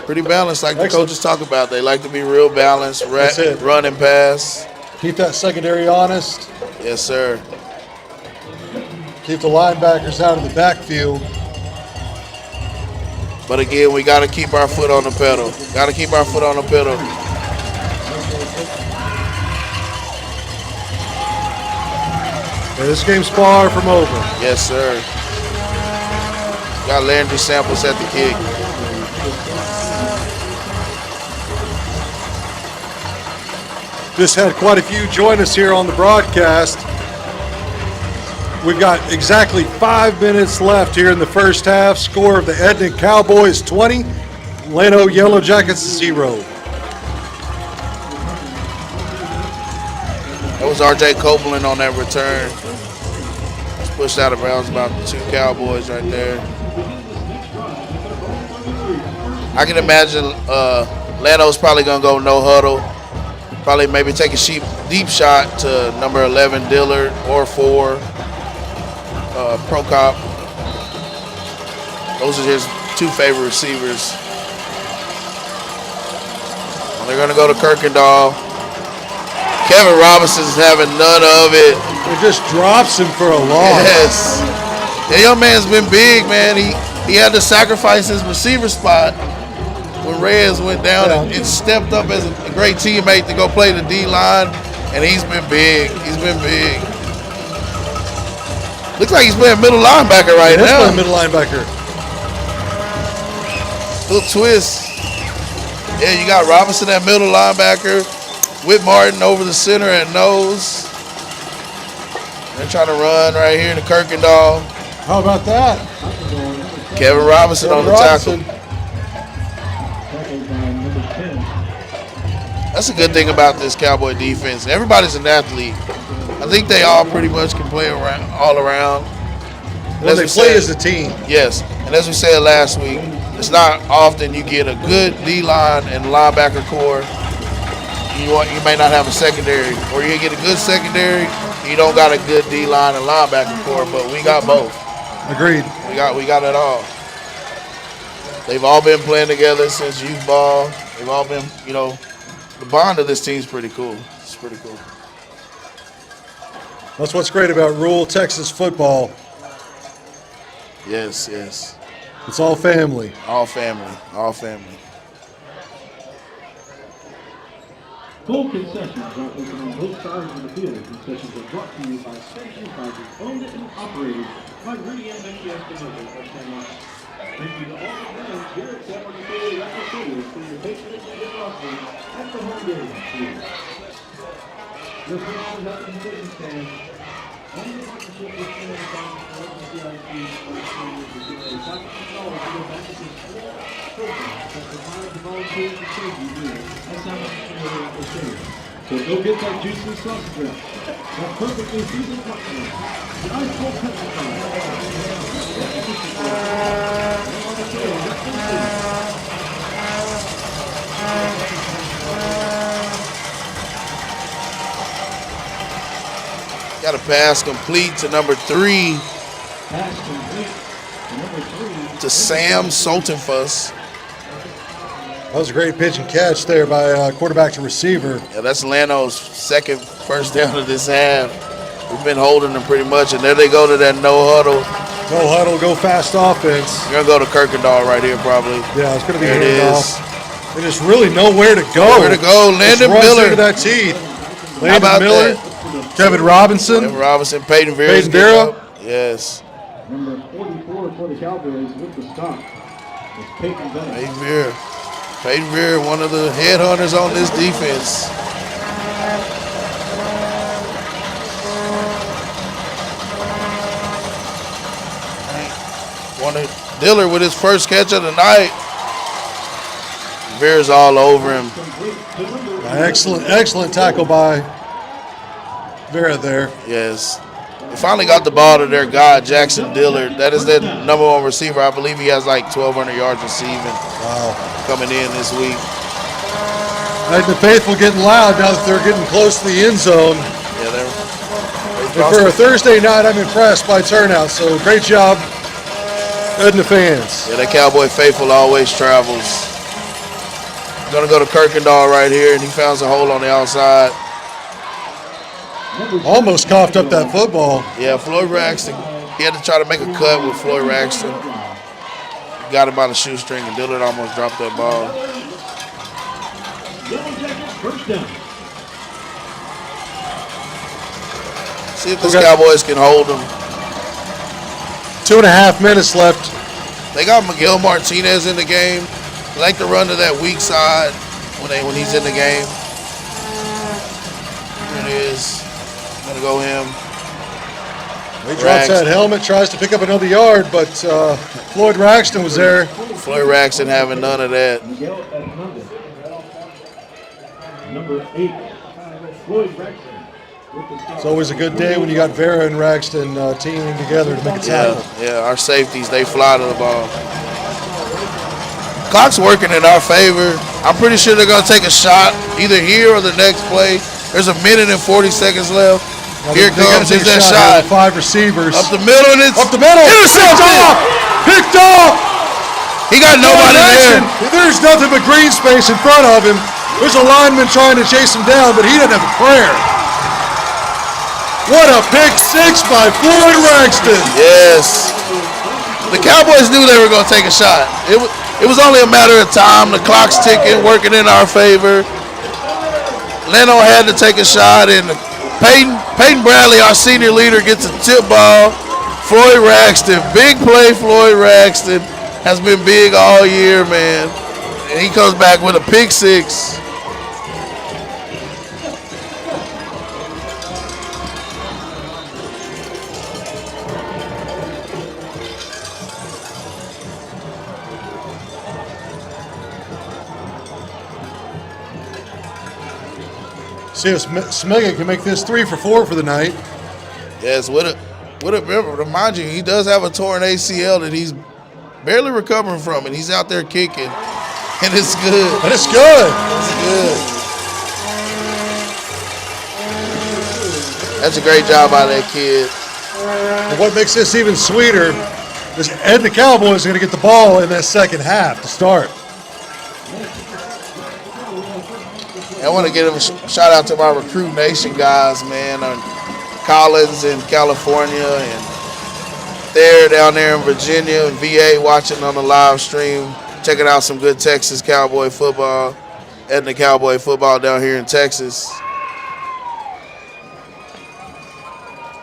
like the coaches talk about. They like to be real balanced, run and pass. Keep that secondary honest. Yes, sir. Keep the linebackers out of the backfield. But again, we got to keep our foot on the pedal. Got to keep our foot on the pedal. Yeah, this game's far from over. Yes, sir. Got Landry Samples at the kick. Just had quite a few join us here on the broadcast. We've got exactly 5 minutes left here in the first half. Score of the Edna Cowboys 20, Llano Yellowjackets 0. That was R.J. Copeland on that return. It's pushed out of bounds about 2 Cowboys right there. I can imagine Llano's probably going to go no huddle. Probably maybe take a deep shot to number 11 Dillard or 4 Prokop. Those are his 2 favorite receivers. They're going to go to Kirkendall. Kevin Robinson's having none of it. It just drops him for a loss. Yes. That young man's been big, man. He had to sacrifice his receiver spot when Reyes went down and stepped up as a great teammate to go play the D-line, and he's been big. He's been big. Looks like he's playing middle linebacker right now. He's playing middle linebacker. Little twist. Yeah, you got Robinson at middle linebacker. Whit Martin over the center at nose. They're trying to run right here to Kirkendall. How about that? Kevin Robinson on the tackle. That's a good thing about this Cowboy defense. Everybody's an athlete. I think they all pretty much can play all around. Well, they play as a team. Yes, and as we said last week, it's not often you get a good D-line and linebacker core. You may not have a secondary, or you get a good secondary. You don't got a good D-line and linebacker core, but we got both. Agreed. We got it all. They've all been playing together since youth ball. They've all been, the bond of this team's pretty cool. It's pretty cool. That's what's great about rural Texas football. Yes. It's all family. All family. Full concessions are open on both sides of the field. Concessions are brought to you by Station Prizes, owned and operated by Rudy and Becky Espinosa of San Marcos. Thank you to all the fans here at San Marcos Electric Studios for your patronage and generosity at the home game. Your personal health and fitness stand. So go get that juicy sausage wrap. That perfectly seasoned popcorn. The ice cold pepper Got a pass complete to number 3 pass complete to number 3 to Sam Soltenfuss. That was a great pitch and catch there by quarterback to receiver. Yeah, that's Llano's second first down of this half. We've been holding them pretty much, and there they go to that no huddle. No huddle, go fast offense. We're going to go to Kirkendall right here probably. Yeah, it's going to be There it handoff. is. They just really know where to go. Where to go. Landon Just runs Miller. into that teeth. How Landon about Miller, that? Kevin Robinson. Kevin Robinson, Peyton Vera. Peyton Vera. Yes. Number 44 for the Cowboys with the stop. It's Peyton Vera. Peyton Vera. Peyton Vera, one of the headhunters on this defense. Diller with his first catch of the night. Vera's all over him. Excellent tackle by Vera there. Yes. They finally got the ball to their guy, Jackson Dillard. That is their number 1 receiver. I believe he has like 1,200 yards receiving coming in this week. Like the faithful getting loud now that they're getting close to the end zone. Yeah, And for a Thursday night, I'm impressed by turnout. So great job, Edna fans. Yeah, that Cowboy faithful always travels. Gonna go to Kirkendall right here, and he found a hole on the outside. Almost coughed up that football. Yeah, Floyd Raxton. He had to try to make a cut with Floyd Raxton. He got him by the shoestring, and Dillard almost dropped that ball. Yellowjackets first down. See if the Cowboys can hold him. 2.5 minutes left. They got Miguel Martinez in the game. They like to run to that weak side when he's in the game. There it is. Gonna go him. He drops that helmet, tries to pick up another yard, but Floyd Raxton was there. Floyd Raxton having none of that. Miguel Hernandez. Number 8, Floyd Raxton. It's always a good day when you got Vera and Raxton teaming together to make a tackle. Yeah, our safeties, they fly to the ball. Clock's working in our favor. I'm pretty sure they're going to take a shot either here or the next play. There's 1 minute and 40 seconds left. Here it comes. Here's that shot. 5 receivers. Up the middle, and it's up the middle. Intercepted. Picked off. He got nobody there. There's nothing but green space in front of him. There's a lineman trying to chase him down, but he doesn't have a prayer. What a pick 6 by Floyd Raxton. Yes. The Cowboys knew they were going to take a shot. It was only a matter of time. The clock's ticking, working in our favor. Llano had to take a shot, and Peyton Bradley, our senior leader, gets a tip ball. Floyd Raxton, big play Floyd Raxton, has been big all year, man. And he comes back with a pick 6. See if Smega can make this 3 for 4 for the night. Yes, remind you, he does have a torn ACL that he's barely recovering from, and he's out there kicking, and it's good. And it's good. It's good. That's a great job by that kid. And what makes this even sweeter is Edna Cowboys are going to get the ball in that second half to start. I want to give a shout out to my Recruit Nation guys, man, on Collins in California, and they're down there in Virginia and VA watching on the live stream, checking out some good Texas Cowboy football, Edna Cowboy football down here in Texas.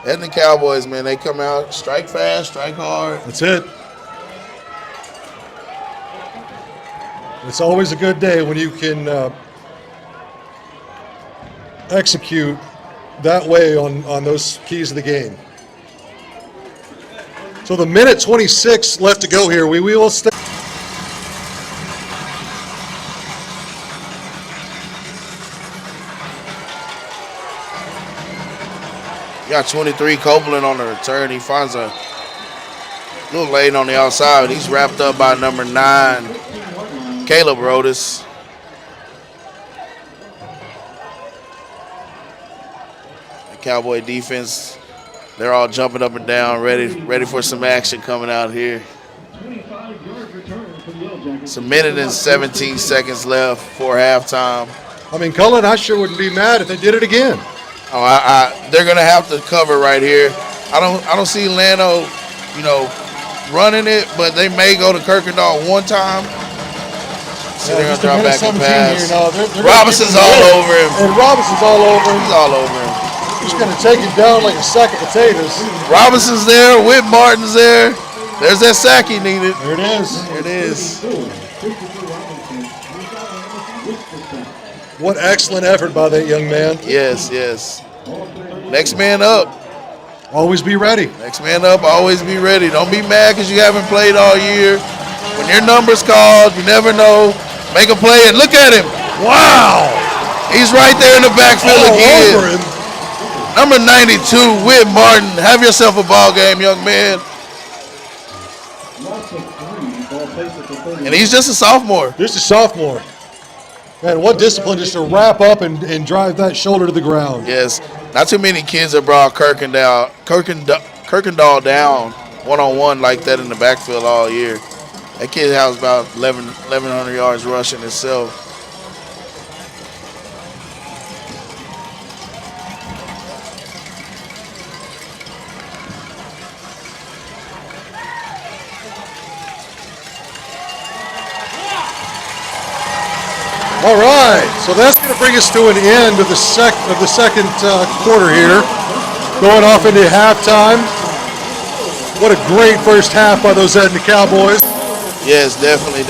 Edna Cowboys, man, they come out, strike fast, strike hard. That's it. It's always a good day when you can execute that way on those keys of the game. So the minute 26 left to go here. We will stay. You got 23 Copeland on the return. He finds a little late on the outside, but he's wrapped up by number 9, Caleb Rodas. The Cowboy defense, they're all jumping up and down, ready for some action coming out here. It's a minute and 17 seconds left for halftime. I mean, Cullen, I sure wouldn't be mad if they did it again. Oh, they're gonna have to cover right here. I don't see Llano, running it, but they may go to Kirkendall one time. So they're gonna drop back and pass. Robinson's all over him. And Robinson's all over him. He's all over him. He's gonna take him down like a sack of potatoes. Robinson's there. Whit Martin's there. There's that sack he needed. There it is. There it is. What excellent effort by that young man. Yes. Next man up. Always be ready. Next man up, always be ready. Don't be mad because you haven't played all year. When your number's called, you never know. Make a play and look at him. Wow. He's right there in the backfield All again. over him. Number 92, Whit Martin. Have yourself a ball game, young man. And he's just a sophomore. Just a sophomore. Man, what discipline just to wrap up and drive that shoulder to the ground. Yes. Not too many kids have brought Kirkendall down one-on-one like that in the backfield all year. That kid has about 1,100 yards rushing himself. All right, so that's going to bring us to an end of the second quarter here, going off into halftime. What a great first half by those Edna Cowboys. Yes, definitely.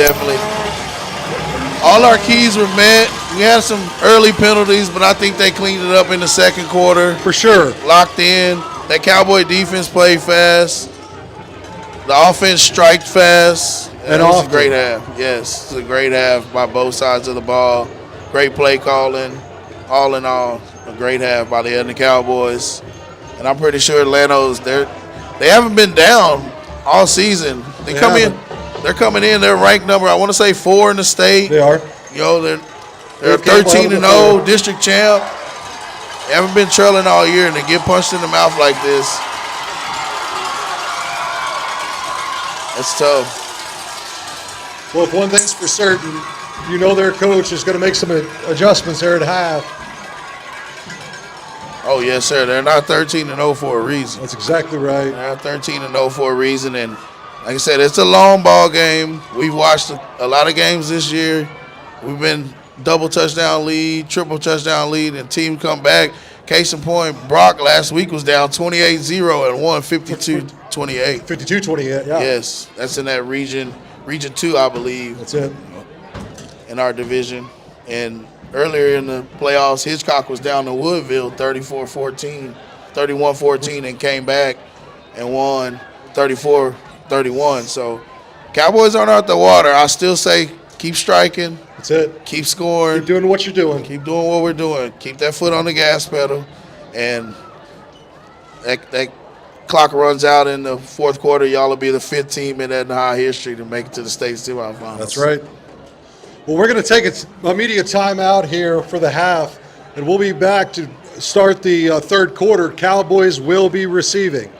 All our keys were met. We had some early penalties, but I think they cleaned it up in the second quarter. For sure. Locked in. That Cowboy defense played fast. The offense striked fast. And it was a great half. Yes, it was a great half by both sides of the ball. Great play calling. All in all, a great half by the Edna Cowboys. And I'm pretty sure Llano's they haven't been down all season. They're coming in. They're ranked number, I want to say 4 in the state. They are. They're 13-0 district champ. They haven't been trailing all year, and they get punched in the mouth like this. That's tough. Well, if one thing's for certain, their coach is going to make some adjustments there at half. Oh, yes, sir. They're not 13-0 for a reason. That's exactly right. They're not 13-0 for a reason, and like I said, it's a long ball game. We've watched a lot of games this year. We've been double touchdown lead, triple touchdown lead, and team come back. Case in point, Brock last week was down 28-0 and won 52-28. 52-28, yeah. Yes, that's in that region 2, I believe. That's it. In our division. And earlier in the playoffs, Hitchcock was down to Woodville 31-14, and came back and won 34-31. So Cowboys aren't out the water. I still say keep striking. That's it. Keep scoring. Keep doing what you're doing. Keep doing what we're doing. Keep that foot on the gas pedal. And that clock runs out in the fourth quarter. Y'all will be the 5th team in Edna High history to make it to the state semifinals. That's right. Well, we're going to take a media timeout here for the half, and we'll be back to start the third quarter. Cowboys will be receiving.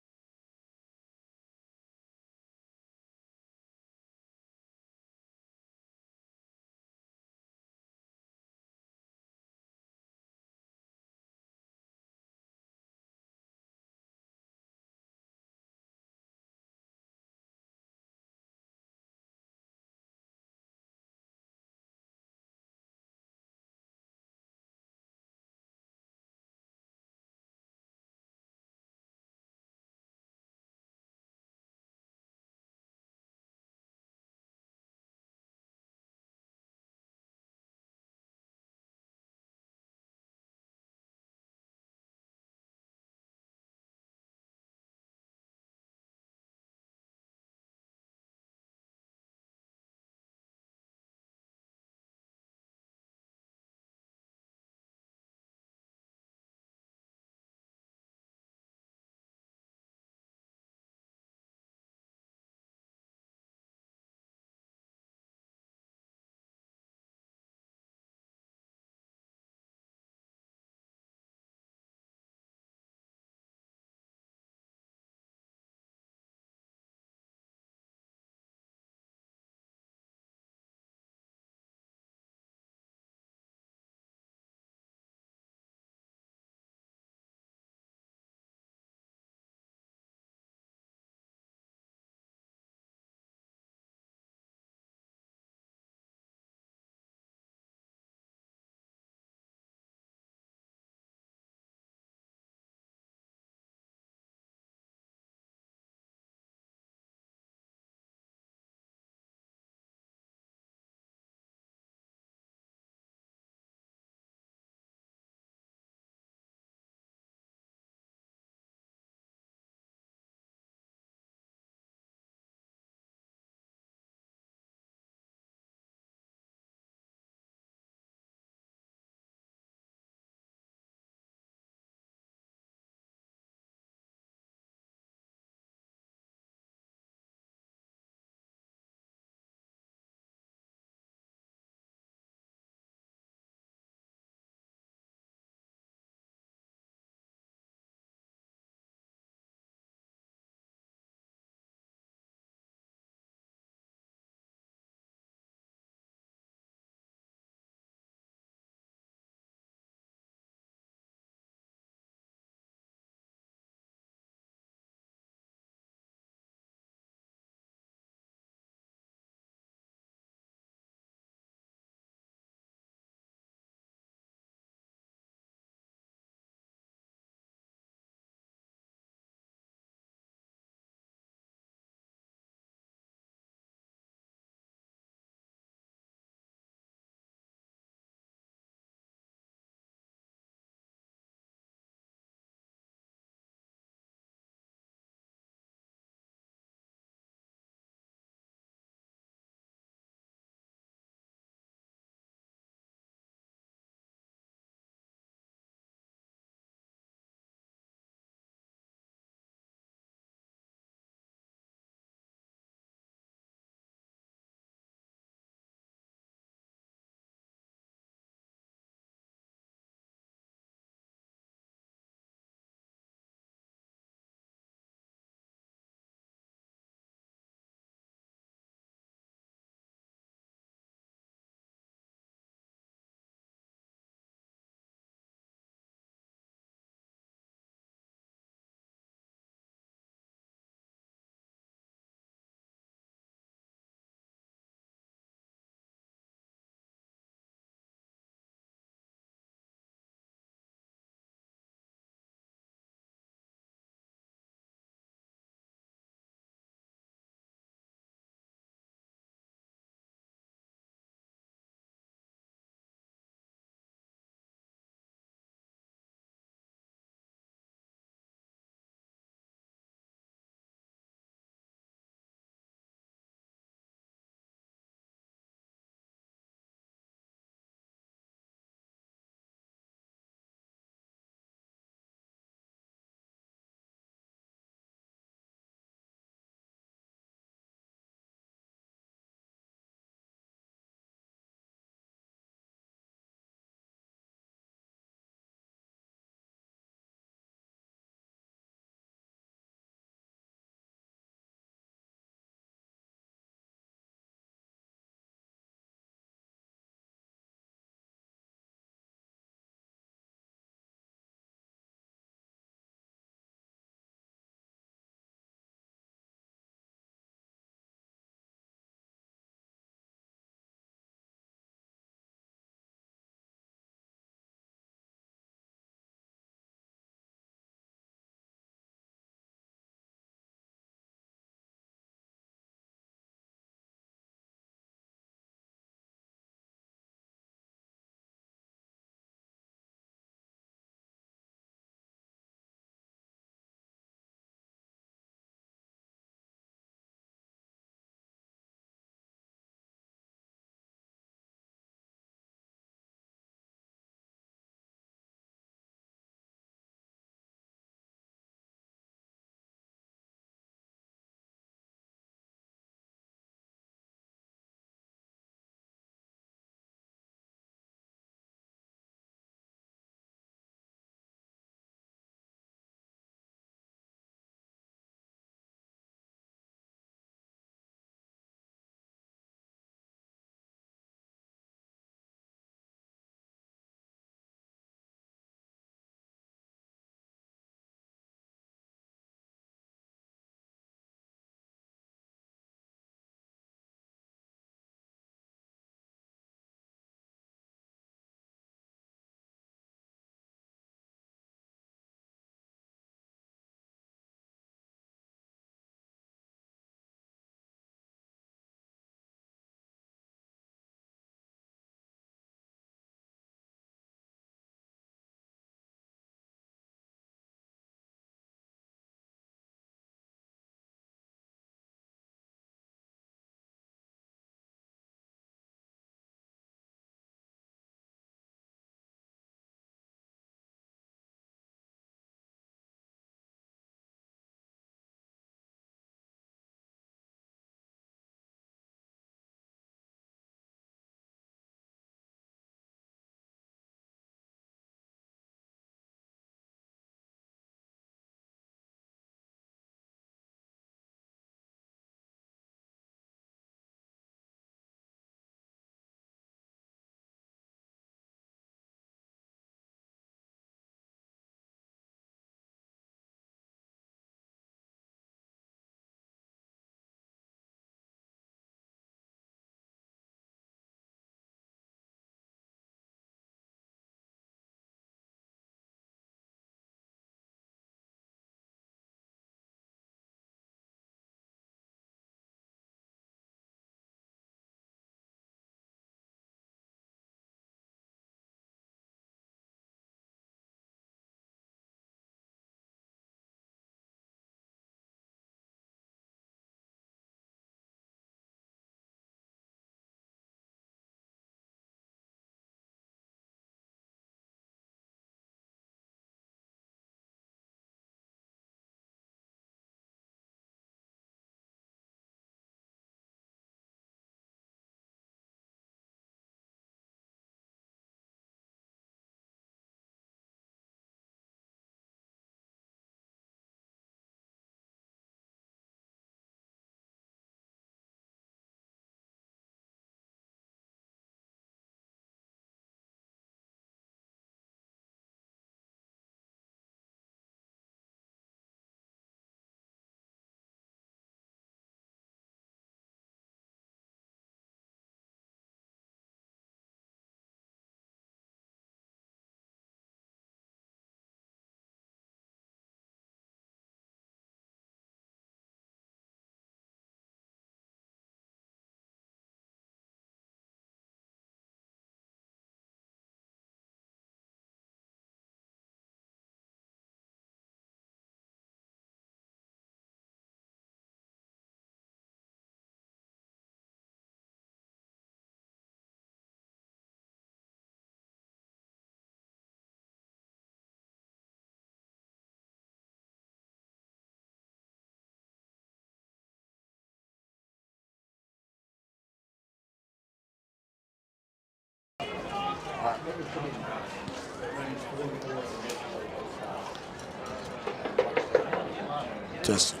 Testing.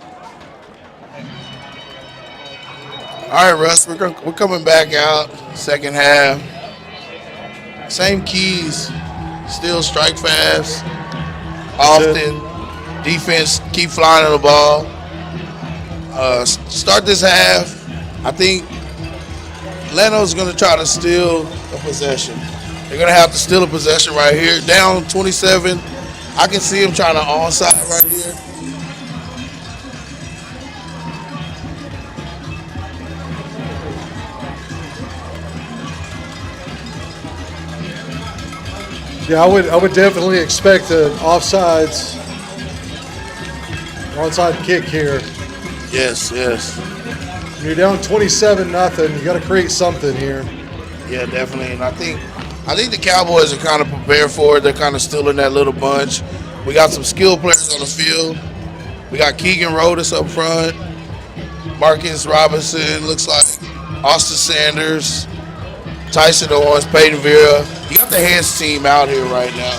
All right, Russ, we're coming back out. Second half. Same keys. Still strike fast. Often. Defense keep flying on the ball. Start this half. I think Llano's going to try to steal a possession. They're going to have to steal a possession right here. Down 27. I can see him trying to onside right here. Yeah, I would definitely expect an onside kick here. Yes. When you're down 27-0, you got to create something here. Yeah, definitely. And I think the Cowboys are kind of prepared for it. They're kind of still in that little bunch. We got some skilled players on the field. We got Keegan Rodis up front. Marcus Robinson, looks like Austin Sanders, Tyson Owens, Peyton Vera. You got the hands team out here right now.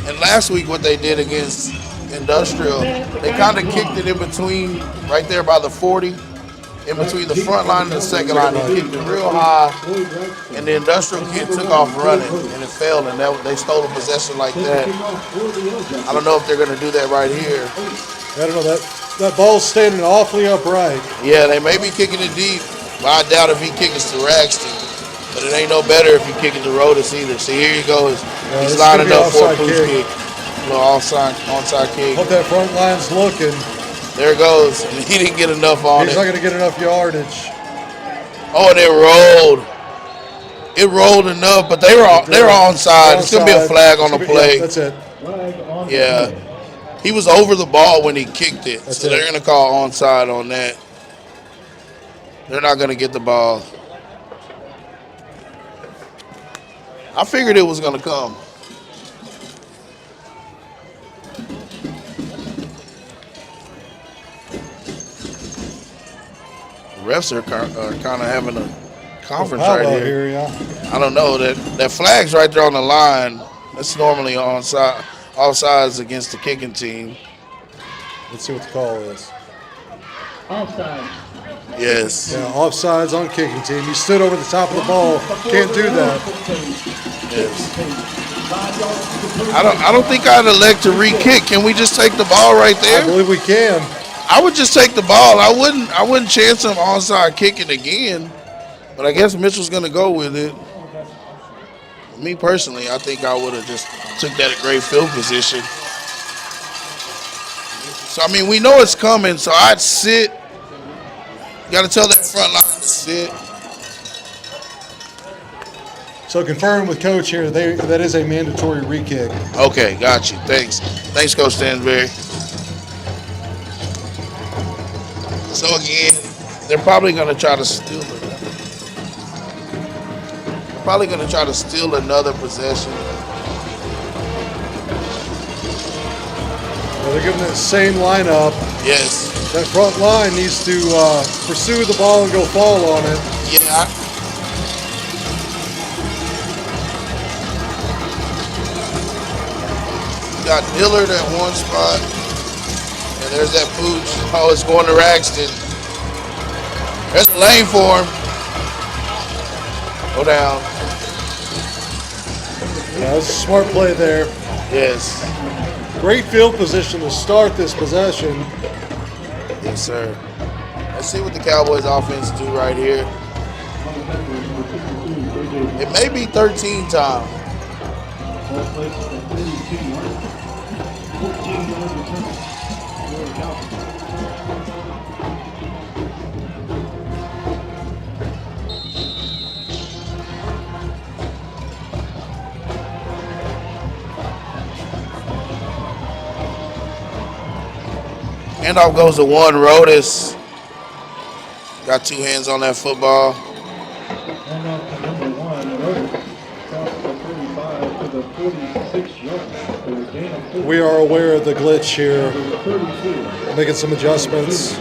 And last week, what they did against Industrial, they kind of kicked it in between, right there by the 40, in between the front line and the second line. They kicked it real high, and the Industrial kid took off running, and it failed, and they stole a possession like that. I don't know if they're going to do that right here. I don't know, that ball's standing awfully upright. Yeah, they may be kicking it deep, but I doubt if he kicks to Raxton. But it ain't no better if you kick it to Rodis either. See, here he goes. He's lining up for a pooch kick. A little onside kick. Hope that front line's looking. There it goes. And he didn't get enough on it. He's not going to get enough yardage. Oh, and it rolled. It rolled enough, but they were onside. It's going to be a flag on the play. Yeah, that's it. Yeah. He was over the ball when he kicked it. So they're going to call onside on that. They're not going to get the ball. I figured it was going to come. The refs are kind of having a conference right here. Yeah. I don't know. That flag's right there on the line. That's normally offsides against the kicking team. Let's see what the call is. Offside. Yes. Yeah, offsides on kicking team. You stood over the top of the ball. Can't do that. Yes. I don't think I'd elect to re-kick. Can we just take the ball right there? I believe we can. I would just take the ball. I wouldn't chance him onside kicking again. But I guess Mitchell's gonna go with it. Me personally, I think I would have just took that great field position. So I mean, we know it's coming. So I'd sit. You got to tell that front line to sit. So confirm with Coach here, that is a mandatory re-kick. Okay, got you. Thanks, Coach Stansberry. So again, they're probably going to try to steal it. They're probably going to try to steal another possession. Well, they're giving that same lineup. Yes. That front line needs to pursue the ball and go fall on it. Yeah. Got Dillard at one spot. And there's that pooch. Oh, it's going to Raxton. There's a lane for him. Go down. Yeah, that's a smart play there. Yes. Great field position to start this possession. Yes, sir. Let's see what the Cowboys offense do right here. It may be 13 time. Handoff goes to one. Rodis got two hands on that football. the 46-yard. We are aware of the glitch here. Making some adjustments.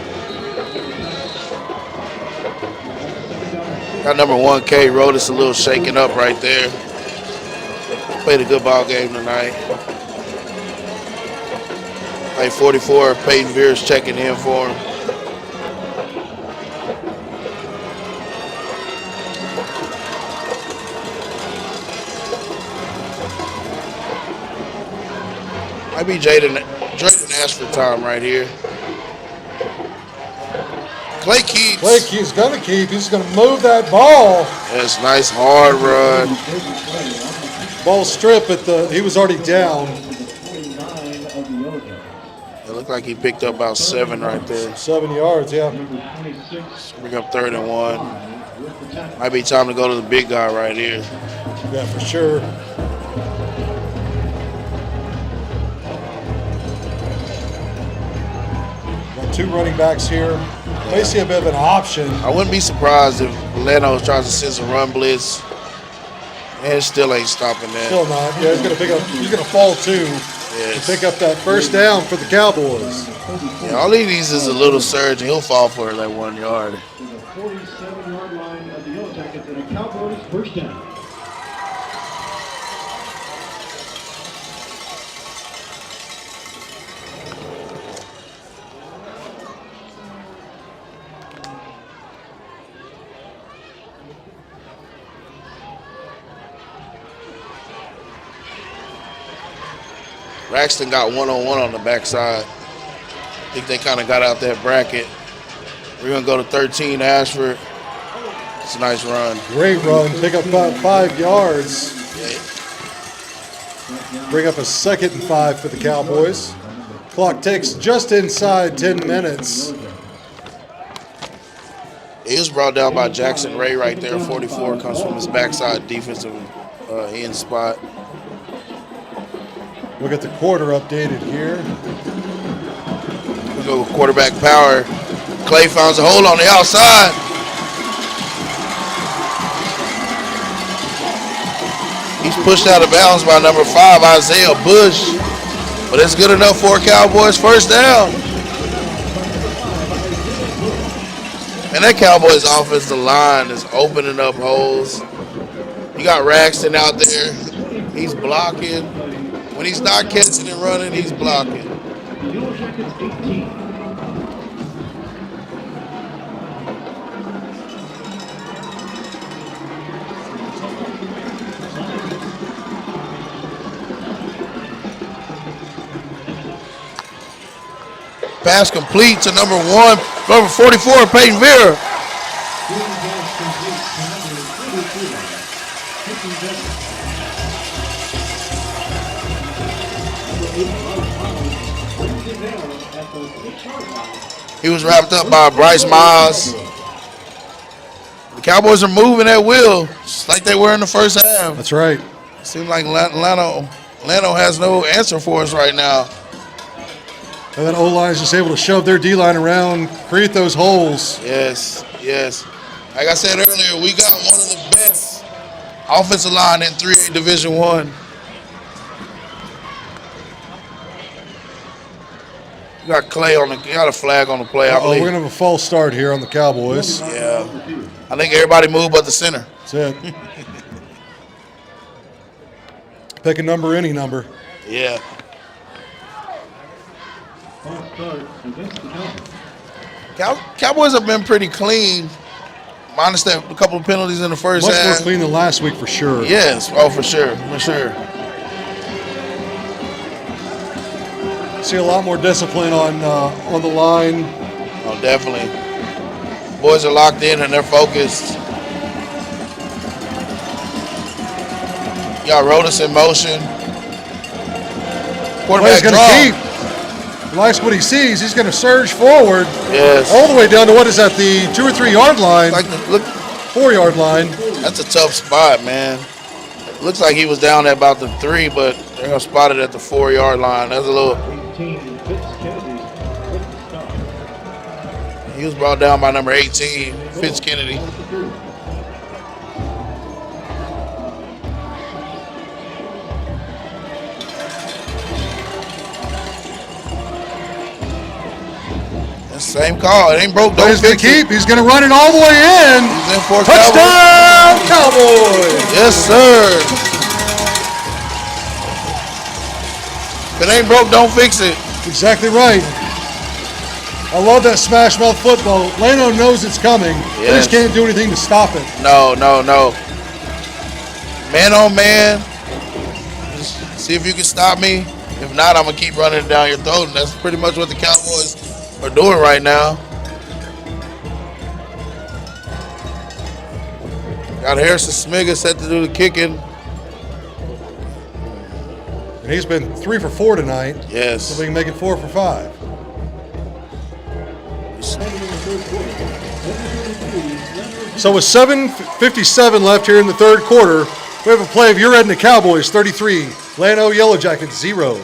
Got number 1K wrote us a little shaken up right there. Played a good ball game tonight. Like 44, Peyton Beers checking in for him. Might be Jaden Ashford time right here. Clay keeps. Clay keeps gonna keep. He's gonna move that ball. That's nice hard run. Ball strip at the. He was already down. It looked like he picked up about 7 right there. 7 yards, yeah. Bring up 3rd and 1. Might be time to go to the big guy right here. Yeah, for sure. Got 2 running backs here. May see a bit of an option. I wouldn't be surprised if Llano tries to send some run blitz. And still ain't stopping that. Still not. Yeah, he's gonna pick up. He's gonna fall too. Yes. To pick up that first down for the Cowboys. Yeah, all he needs is a little surge, and he'll fall for that 1 yard. To the 47-yard line of the Yellowjackets and a Cowboys first down. Braxton got one-on-one on the backside. I think they kind of got out that bracket. We're going to go to 13, Ashford. It's a nice run. Great run. Pick up about 5 yards. Bring up a 2nd and 5 for the Cowboys. Clock ticks just inside 10 minutes. He was brought down by Jackson Ray right there. 44 comes from his backside defensive end spot. We'll get the quarter updated here. We'll go with quarterback power. Clay finds a hole on the outside. He's pushed out of bounds by number 5, Isaiah Bush. But it's good enough for a Cowboys first down. And that Cowboys offensive line is opening up holes. You got Raxton out there. He's blocking. When he's not catching and running, he's blocking. Yellowjackets 18. Pass complete to number 44, Peyton Vera. He was wrapped up by Bryce Miles. The Cowboys are moving at will, just like they were in the first half. That's right. Seems like Llano has no answer for us right now. And that O-line is just able to shove their D-line around, create those holes. Yes. Like I said earlier, we got one of the best offensive line in 3A Division I. You got Clay you got a flag on the play, I believe. We're going to have a false start here on the Cowboys. Yeah. I think everybody moved but the center. That's it. Pick a number, any number. Yeah. Cowboys have been pretty clean, minus a couple of penalties in the first half. Much more clean than last week for sure. Yes, for sure. See a lot more discipline on the line. Oh, definitely. Boys are locked in and they're focused. You got Rodus in motion. Quarterback going to keep. He likes what he sees. He's going to surge forward. Yes. All the way down to, what is that, the 2 or 3 yard line? 4 yard line. That's a tough spot, man. Looks like he was down at about the 3, but they're going to spot it at the 4 yard line. That's a little. He was brought down by number 18, Fitz Kennedy. Same call. It ain't broke. But he's going to keep. He's going to run it all the way in. He's in for Touchdown, Cowboys. Yes, sir. If it ain't broke, don't fix it. Exactly right. I love that smash mouth football. Llano knows it's coming. Yes. They just can't do anything to stop it. No. Man on man. Just see if you can stop me. If not, I'm going to keep running it down your throat. And that's pretty much what the Cowboys are doing right now. Got Harrison Smiga set to do the kicking. And he's been 3 for 4 tonight. Yes. So we can make it 4 for 5. So with 7:57 left here in the third quarter, we have a play of your Edna Cowboys 33, Llano Yellowjackets 0.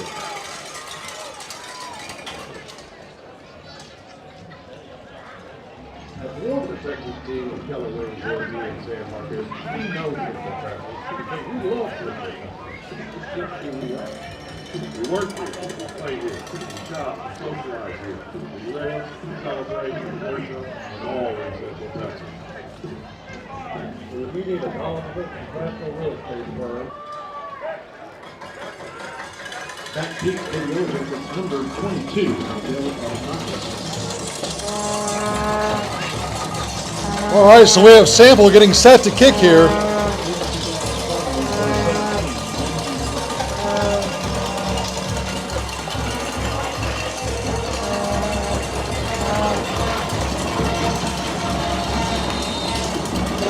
We work here, we play here, we shop, we socialize here. We live, we celebrate, we worship, and always at the best. We need a professional real estate firm. That kick in the over is number 22. All right, so we have Sample getting set to kick here.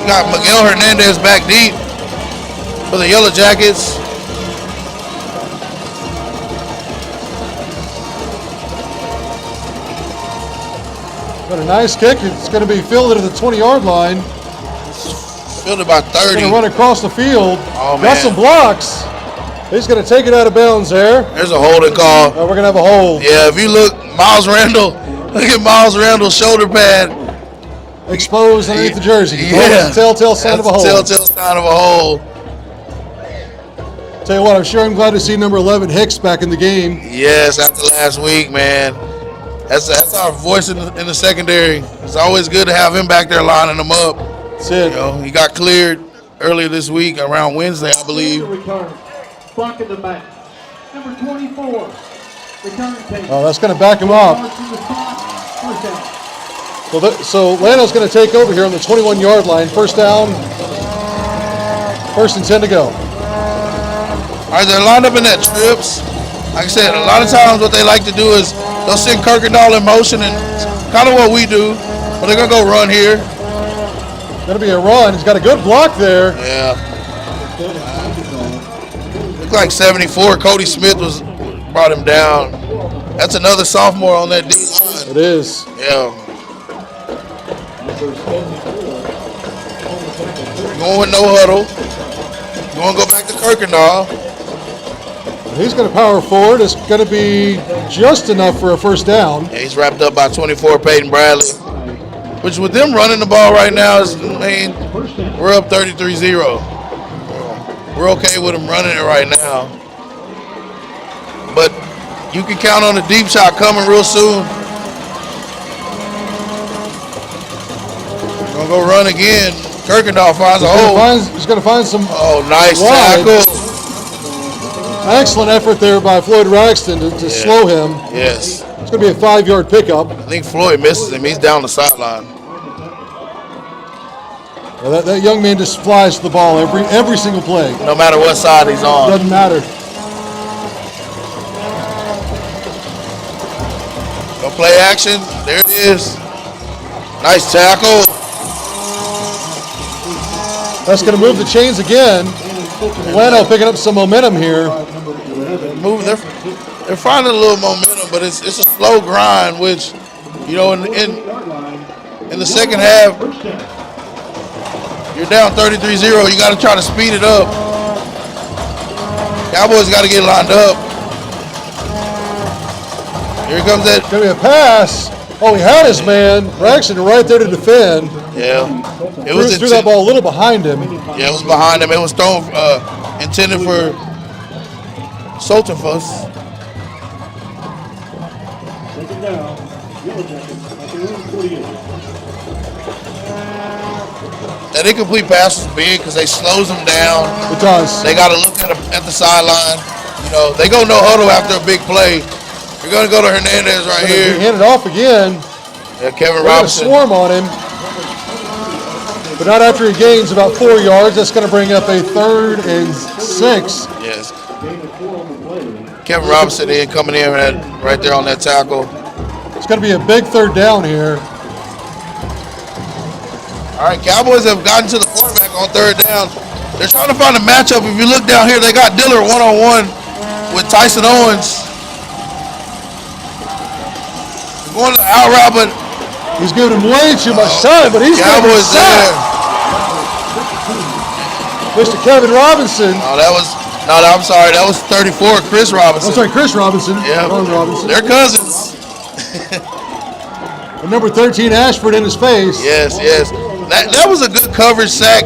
Got Miguel Hernandez back deep for the Yellow Jackets. Got a nice kick. It's going to be fielded at the 20-yard line. Fielded by 30. Going to run across the field. Oh, Got man. some blocks. He's going to take it out of bounds there. There's a holding call. We're going to have a hold. Yeah, if you look, Miles Randall, look at Miles Randall's shoulder pad. Exposed underneath the jersey. Yeah. That's a telltale sign of a hold. Telltale sign of a hold. Tell you what, I'm glad to see number 11 Hicks back in the game. Yes, after last week, man. That's our voice in the secondary. It's always good to have him back there lining them up. That's it. You know, he got cleared earlier this week, around Wednesday, I believe. Return. Block in the back. Number 24. Return take. Oh, that's going to back him up. First down. So Llano's going to take over here on the 21-yard line. First down. First and 10 to go. All right, they're lined up in that trips. Like I said, a lot of times what they like to do is they'll send Kirkendall in motion, and kind of what we do. But they're going to go run here. Going to be a run. He's got a good block there. Yeah. Looked like 74. Cody Smith brought him down. That's another sophomore on that D line. It is. Yeah. Going with no huddle. Going to go back to Kirkendall. He's going to power forward. It's going to be just enough for a first down. Yeah, he's wrapped up by 24, Peyton Bradley. Which with them running the ball right now is, we're up 33-0. We're okay with them running it right now. But you can count on the deep shot coming real soon. We're going to go run again. Kirkendall finds a hole. He's going to find some. Oh, nice wide. tackle. Excellent effort there by Floyd Raxton to slow him. Yes. It's going to be a 5-yard pickup. I think Floyd misses him. He's down the sideline. Well, that young man just flies to the ball every single play. No matter what side he's on. Doesn't matter. No play action. There it is. Nice tackle. That's going to move the chains again. Llano picking up some momentum here. They're finding a little momentum, but it's a slow grind, which, you know, in the second half, you're down 33-0. You got to try to speed it up. Cowboys got to get lined up. Here comes that. Going to be a pass. Oh, he had his man. Braxton right there to defend. Yeah. Threw that ball a little behind him. Yeah, it was behind him. It was thrown, intended for Soltenfuss. That incomplete pass is big because they slows them down. It does. They got to look at the sideline. You know, they go no huddle after a big play. You're going to go to Hernandez right here. He handed off again. Yeah, Kevin They're Robinson. going to swarm on him. But not after he gains about 4 yards. That's going to bring up a 3rd and 6. Yes. Kevin Robinson coming in right there on that tackle. It's going to be a big 3rd down here. All right, Cowboys have gotten to the quarterback on 3rd down. They're trying to find a matchup. If you look down here, they got Dillard one-on-one with Tyson Owens. They're going to the out route, but he's giving him way too much time, but he's Cowboys there. Mr. Kevin Robinson. I'm sorry, that was 34, Chris Robinson. I'm sorry, Chris Robinson. Yeah, Robinson. They're cousins. And number 13, Ashford, in his face. Yes. That was a good coverage sack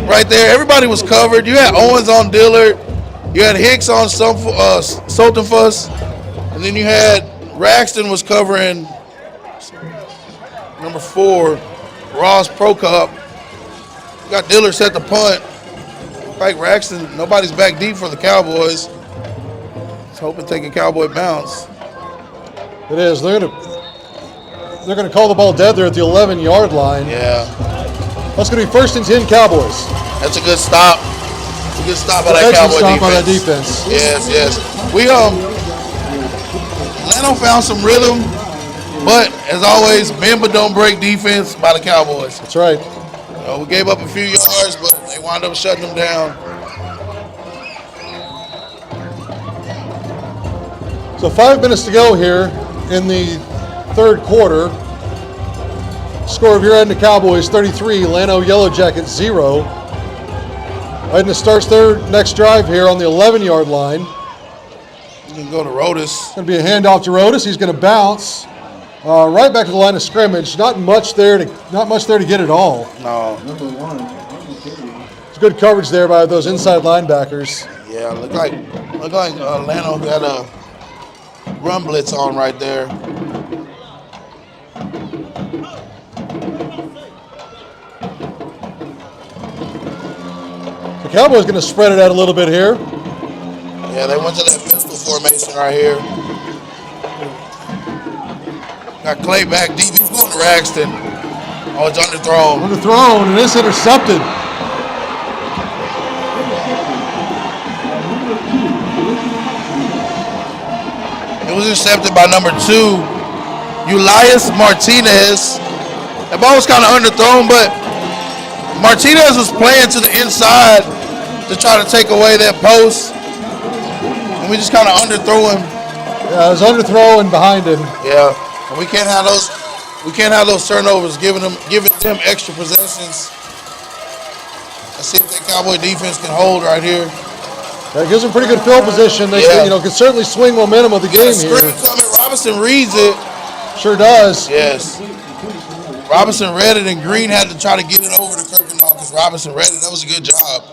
right there. Everybody was covered. You had Owens on Dillard. You had Hicks on Soltenfuss. And then you had Raxton was covering number 4, Ross Prokop. You got Dillard set the punt. Like Raxton, nobody's back deep for the Cowboys. Just hoping taking Cowboy bounce. It is. They're going to call the ball dead there at the 11-yard line. Yeah. That's going to be 1st and 10 Cowboys. That's a good stop. It's a good stop by that Cowboy stop defense. by that defense. Yes. We Llano found some rhythm, but as always, bend but don't break defense by the Cowboys. That's right. We gave up a few yards, but they wound up shutting them down. So 5 minutes to go here in the 3rd quarter. Score of your Edna Cowboys 33, Llano Yellowjackets 0. Edna starts their next drive here on the 11-yard line. You can go to Rodas. It's going to be a handoff to Rodas. He's going to bounce right back to the line of scrimmage. Not much there to get it all. No. It's good coverage there by those inside linebackers. Yeah, look like Llano got a run blitz on right there. The Cowboys going to spread it out a little bit here. Yeah, they went to that pistol formation right here. Got Clay back deep. He's going to Raxton. Oh, it's underthrown. Underthrown, and it's intercepted. It was intercepted by number 2, Ulias Martinez. That ball was kind of underthrown, but Martinez was playing to the inside to try to take away that post. And we just kind of underthrew him. Yeah, it was underthrown behind him. Yeah. And we can't have those turnovers, giving them extra possessions. Let's see if that Cowboy defense can hold right here. That gives them pretty good field position. They can certainly swing momentum of the game here. Coming. Robinson reads it. Sure does. Yes. Robinson read it, and Green had to try to get it over to Kirkendall because Robinson read it. That was a good job.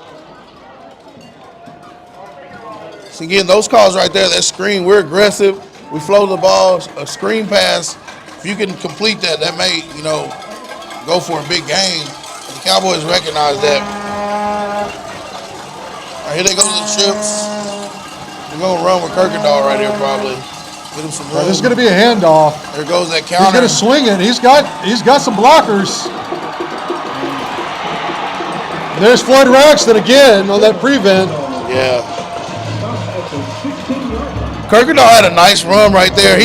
So again, those calls right there, that screen, we're aggressive. We flow the ball, a screen pass. If you can complete that, that may, go for a big gain. And the Cowboys recognize that. All right, here they go to the trips. They're going to run with Kirkendall right here probably. Get him some room. This is going to be a handoff. There goes that counter. He's going to swing it. He's got some blockers. There's Floyd Raxton again on that prevent. Yeah. Kirkendall had a nice run right there.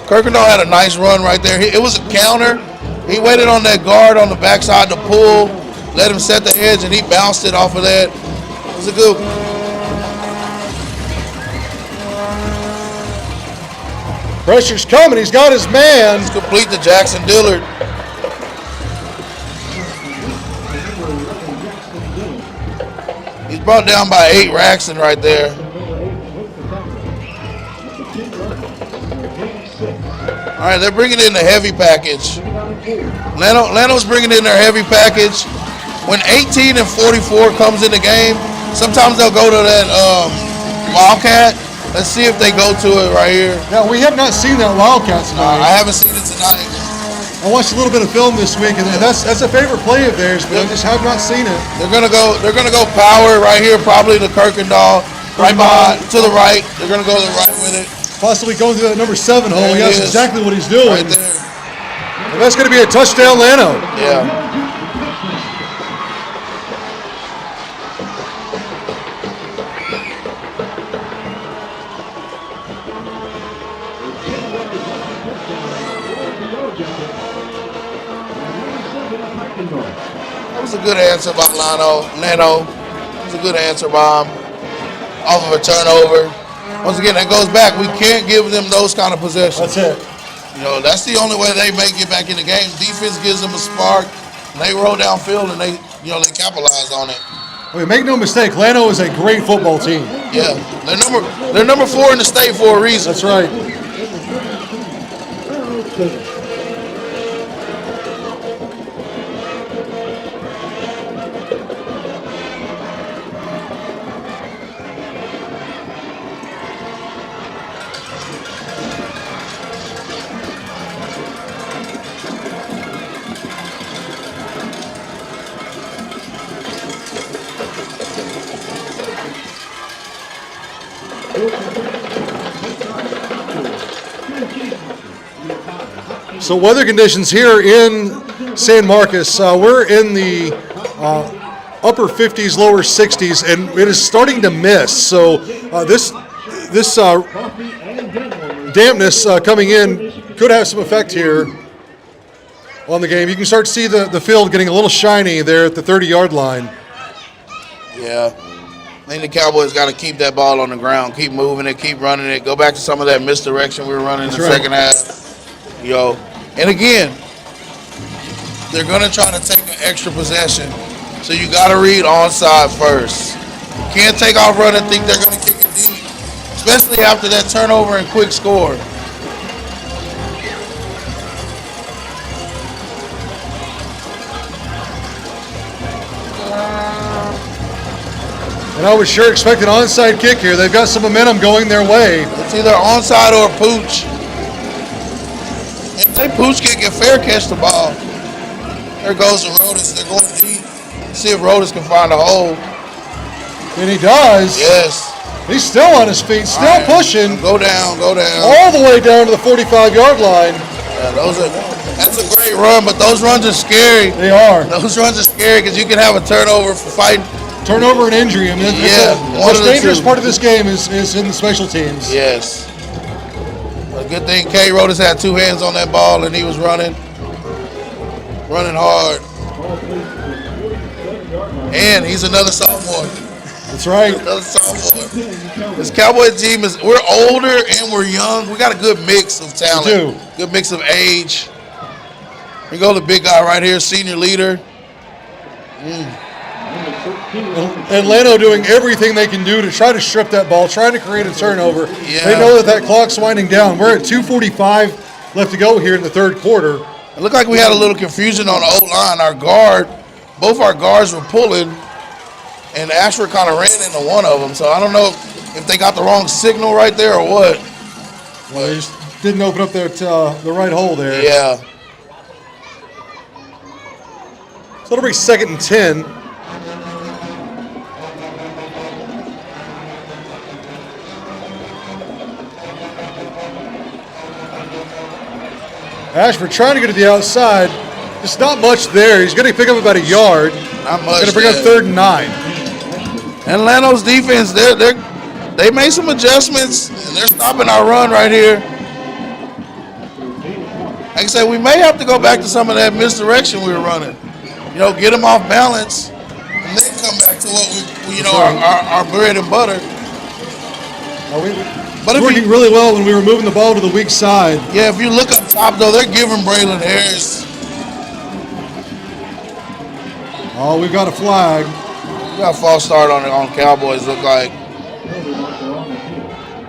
Kirkendall had a nice run right there. It was a counter. He waited on that guard on the backside to pull, let him set the edge, and he bounced it off of that. It was a good one. Pressure's coming. He's got his man. He's complete to Jackson Dillard. He's brought down by 8, Raxton right there. All right, they're bringing in the heavy package. Llano's bringing in their heavy package. When 18 and 44 comes in the game, sometimes they'll go to that Wildcat. Let's see if they go to it right here. Now, we have not seen that Wildcat tonight. I haven't seen it tonight. I watched a little bit of film this week, and that's a favorite play of theirs, but I just have not seen it. They're gonna go power right here, probably to Kirkendall, right behind to the right. They're gonna go to the right with it. Possibly going through that number 7 hole. There That's he is. exactly what he's doing. Right there. And that's going to be a touchdown, Llano. Yeah. That was a good answer by Llano. That was a good answer by him. Off of a turnover. Once again, that goes back. We can't give them those kind of possessions. That's it. You know, that's the only way they may get back in the game. Defense gives them a spark. And they roll downfield and they capitalize on it. I mean, make no mistake, Llano is a great football team. Yeah, they're number 4 in the state for a reason. That's right. So weather conditions here in San Marcos, we're in the upper 50s, lower 60s, and it is starting to mist. So this dampness coming in could have some effect here on the game. You can start to see the field getting a little shiny there at the 30-yard line. Yeah. I think the Cowboys got to keep that ball on the ground, keep moving it, keep running it, go back to some of that misdirection we were running in the second half. Yo. And again, they're going to try to take an extra possession. So you got to read onside first. You can't take off running and think they're going to kick it deep, especially after that turnover and quick score. And I was sure expect an onside kick here. They've got some momentum going their way. It's either onside or pooch. If they pooch kick, if fair catch the ball, there goes the Rodas. They're going deep. See if Rodas can find a hole. And he does. Yes. He's still on his feet, still pushing. Go down, go down. All the way down to the 45-yard line. Yeah, that's a great run, but those runs are scary. They are. Those runs are scary because you can have a turnover for fighting. Turnover and injury. I mean, Yeah, the most dangerous part of this game is in the special teams. Yes. A good thing K. Rodas had 2 hands on that ball and he was running hard. And he's another sophomore. That's right. Another sophomore. This Cowboy team we're older and we're young. We got a good mix of talent. We do. Good mix of age. We go the big guy right here, senior leader. And Llano doing everything they can do to try to strip that ball, trying to create a turnover. Yeah. They know that clock's winding down. We're at 2:45 left to go here in the third quarter. It looked like we had a little confusion on the O-line. Both our guards were pulling, and Ashford kind of ran into one of them. So I don't know if they got the wrong signal right there or what. Well, they just didn't open up the right hole there. Yeah. So it'll be 2nd and 10. Ashford trying to get to the outside. There's not much there. He's going to pick up about a yard. Not much. Going to bring up 3rd and 9. And Llano's defense, they made some adjustments, and they're stopping our run right here. Like I said, we may have to go back to some of that misdirection we were running. You know, get them off balance, and then come back to what our bread and butter. But it's working really well when we were moving the ball to the weak side. Yeah, if you look up top, though, they're giving Braylon Harris. Oh, we've got a flag. We got a false start on Cowboys, look like.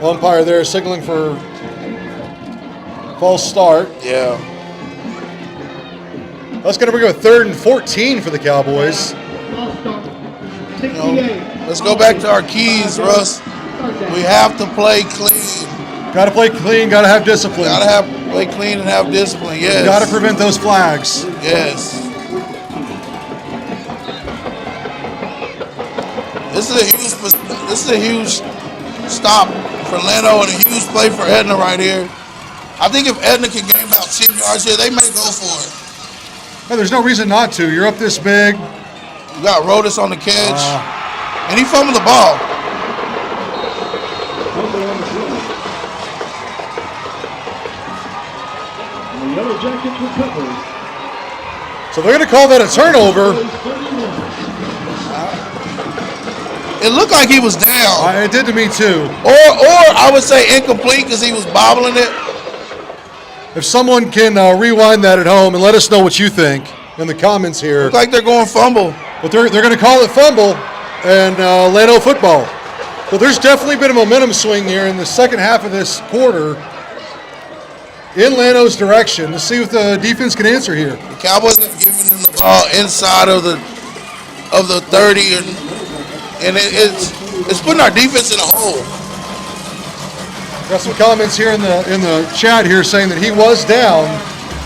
Umpire there signaling for false start. Yeah. That's going to bring up 3rd and 14 for the Cowboys. You know, let's go back to our keys, Russ. We have to play clean. Got to play clean. Got to have discipline. Got to play clean and have discipline. Yes. Got to prevent those flags. Yes. This is a huge stop for Llano and a huge play for Edna right here. I think if Edna can gain about 10 yards here, they may go for it. Well, there's no reason not to. You're up this big. You got Rodis on the catch, and he fumbled the ball. The Yellow Jackets recover. So they're going to call that a turnover. It looked like he was down. It did to me too. Or I would say incomplete because he was bobbling it. If someone can rewind that at home and let us know what you think in the comments here. Looks like they're going fumble. But they're going to call it fumble and Llano football. But there's definitely been a momentum swing here in the second half of this quarter in Llano's direction. Let's see what the defense can answer here. The Cowboys have given them the ball inside of the 30, and it's putting our defense in a hole. Got some comments here in the chat here saying that he was down.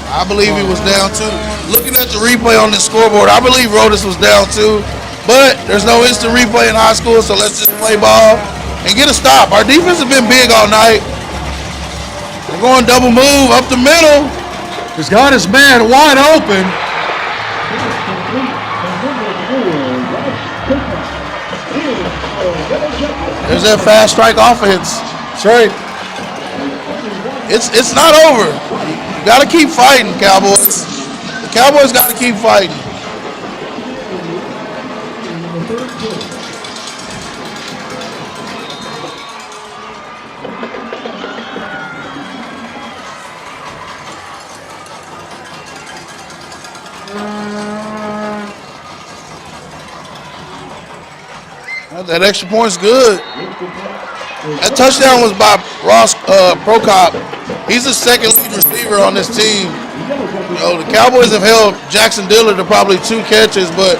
I believe he was down too. Looking at the replay on the scoreboard, I believe Rodis was down too. But there's no instant replay in high school, so let's just play ball and get a stop. Our defense has been big all night. We're going double move up the middle. He's got his man wide open. There's that fast strike offense. That's right. It's not over. You got to keep fighting, Cowboys. The Cowboys got to keep fighting. That extra point's good. That touchdown was by Ross Prokop. He's the second lead receiver on this team. You know, the Cowboys have held Jackson Dillard to probably 2 catches, but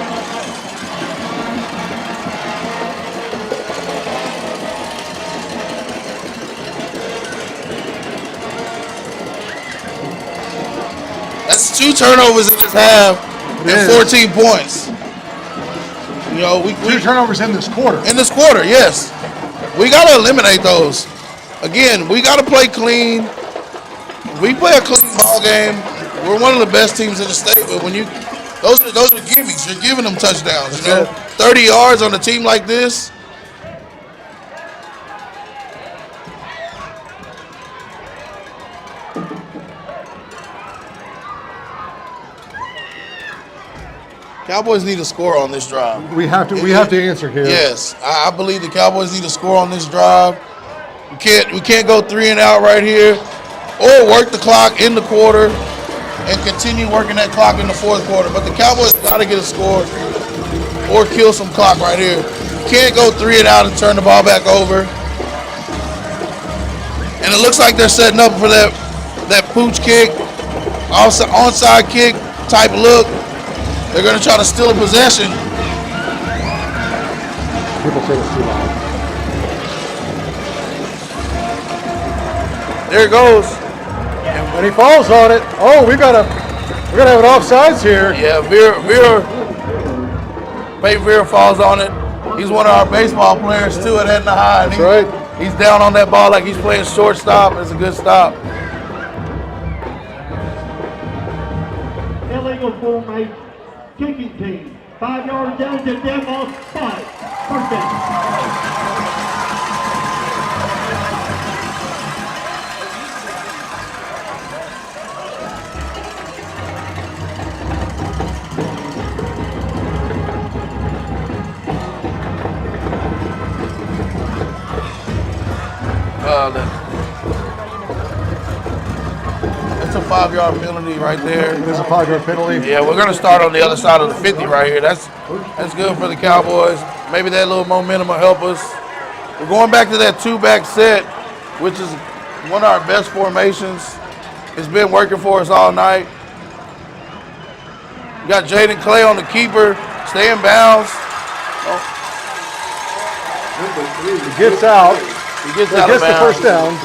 that's 2 turnovers in this half and 14 points. You know, we 2 turnovers in this quarter. In this quarter, yes. We got to eliminate those. Again, we got to play clean. We play a clean ball game. We're one of the best teams in the state, but when those are gimmies. You're giving them touchdowns. You know, 30 yards on a team like this. Cowboys need a score on this drive. We have to answer here. Yes, I believe the Cowboys need a score on this drive. We can't go 3 and out right here, or work the clock in the quarter and continue working that clock in the fourth quarter. But the Cowboys got to get a score or kill some clock right here. You can't go 3 and out and turn the ball back over. And it looks like they're setting up for that pooch kick, onside kick type look. They're going to try to steal a possession. People say it's too loud. There it goes. And he falls on it. Oh, we gotta have it offsides here. Yeah, Veer falls on it. He's one of our baseball players too at Edna High. That's right. He's down on that ball like he's playing shortstop. It's a good stop. Illegal formation. Kicking team. 5 yards down to dead ball spot. First down. It's a 5-yard penalty right there. It is a 5-yard penalty. Yeah, we're going to start on the other side of the 50 right here. That's good for the Cowboys. Maybe that little momentum will help us. We're going back to that 2-back set, which is one of our best formations. It's been working for us all night. We got Jaden Clay on the keeper. Stay in bounds. He gets out. He gets He out gets of the bounds. first down.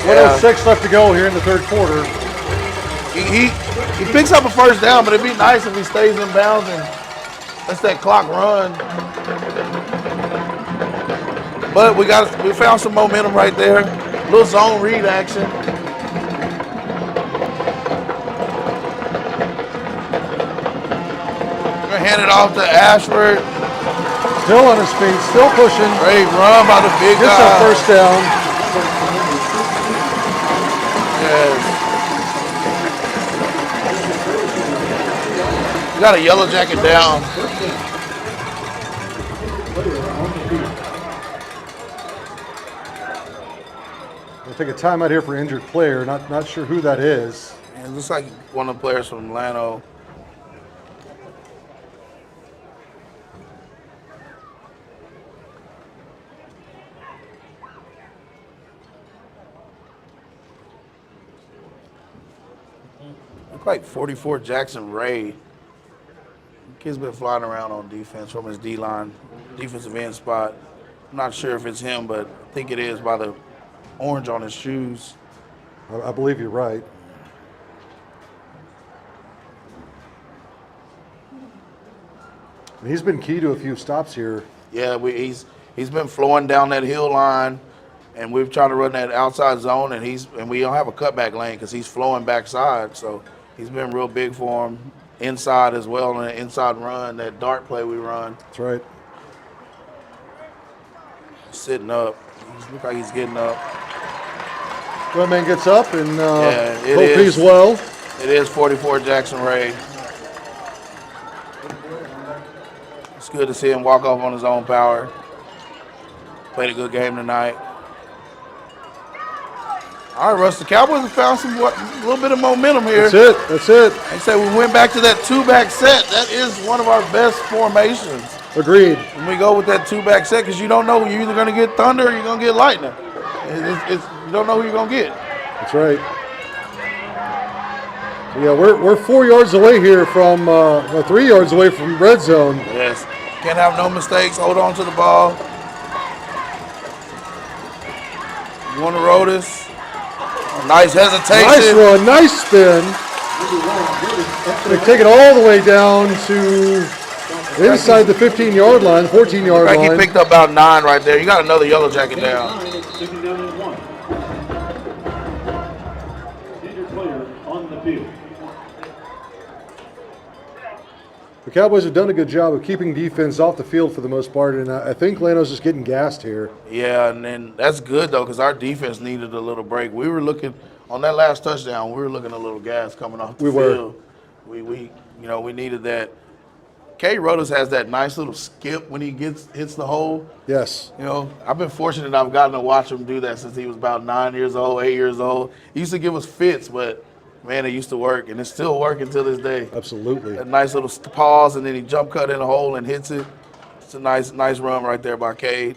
1:06 left to go here in the third quarter. He picks up a first down, but it'd be nice if he stays in bounds and lets that clock run. But we found some momentum right there. Little zone read action. Gonna hand it off to Ashford. Still on his feet, still pushing. Great run by the big Gets guy. that first down. Yes. We got a yellow jacket down. We'll take a timeout here for injured player. Not sure who that is. It looks like one of the players from Llano. Look like 44 Jackson Ray. Kid's been flying around on defense from his D-line, defensive end spot. I'm not sure if it's him, but I think it is by the orange on his shoes. I believe you're right. And he's been key to a few stops here. Yeah, he's been flowing down that hill line, and we've tried to run that outside zone, and we don't have a cutback lane because he's flowing backside. So he's been real big for him inside as well, and an inside run, that dart play we run. That's right. Sitting up, he looks like he's getting up. Well, man gets up and it hope is. he's well. It is 44 Jackson Ray. It's good to see him walk off on his own power. Played a good game tonight. All right, Russ, the Cowboys have found a little bit of momentum here. That's it. They say we went back to that two-back set. That is one of our best formations. Agreed. When we go with that two-back set, because you don't know, you're either going to get thunder or you're going to get lightning. You don't know who you're going to get. That's right. So yeah, we're 4 yards away here from, 3 yards away from red zone. Yes. Can't have no mistakes. Hold on to the ball. You want to roll this? Nice hesitation. Nice run, nice spin. They take it all the way down to inside the 15-yard line, 14-yard line. He picked up about 9 right there. You got another yellow jacket down. Second down and 1. Senior player on the field. The Cowboys have done a good job of keeping defense off the field for the most part, and I think Llano's just getting gassed here. Yeah, and then that's good, though, because our defense needed a little break. We were looking, on that last touchdown, we were looking a little gas coming off the field. We needed that. K. Rodas has that nice little skip when he hits the hole. Yes. I've been fortunate I've gotten to watch him do that since he was about 9 years old, 8 years old. He used to give us fits, but man, it used to work, and it's still working to this day. Absolutely. A nice little pause, and then he jump cut in a hole and hits it. It's a nice run right there by Cade.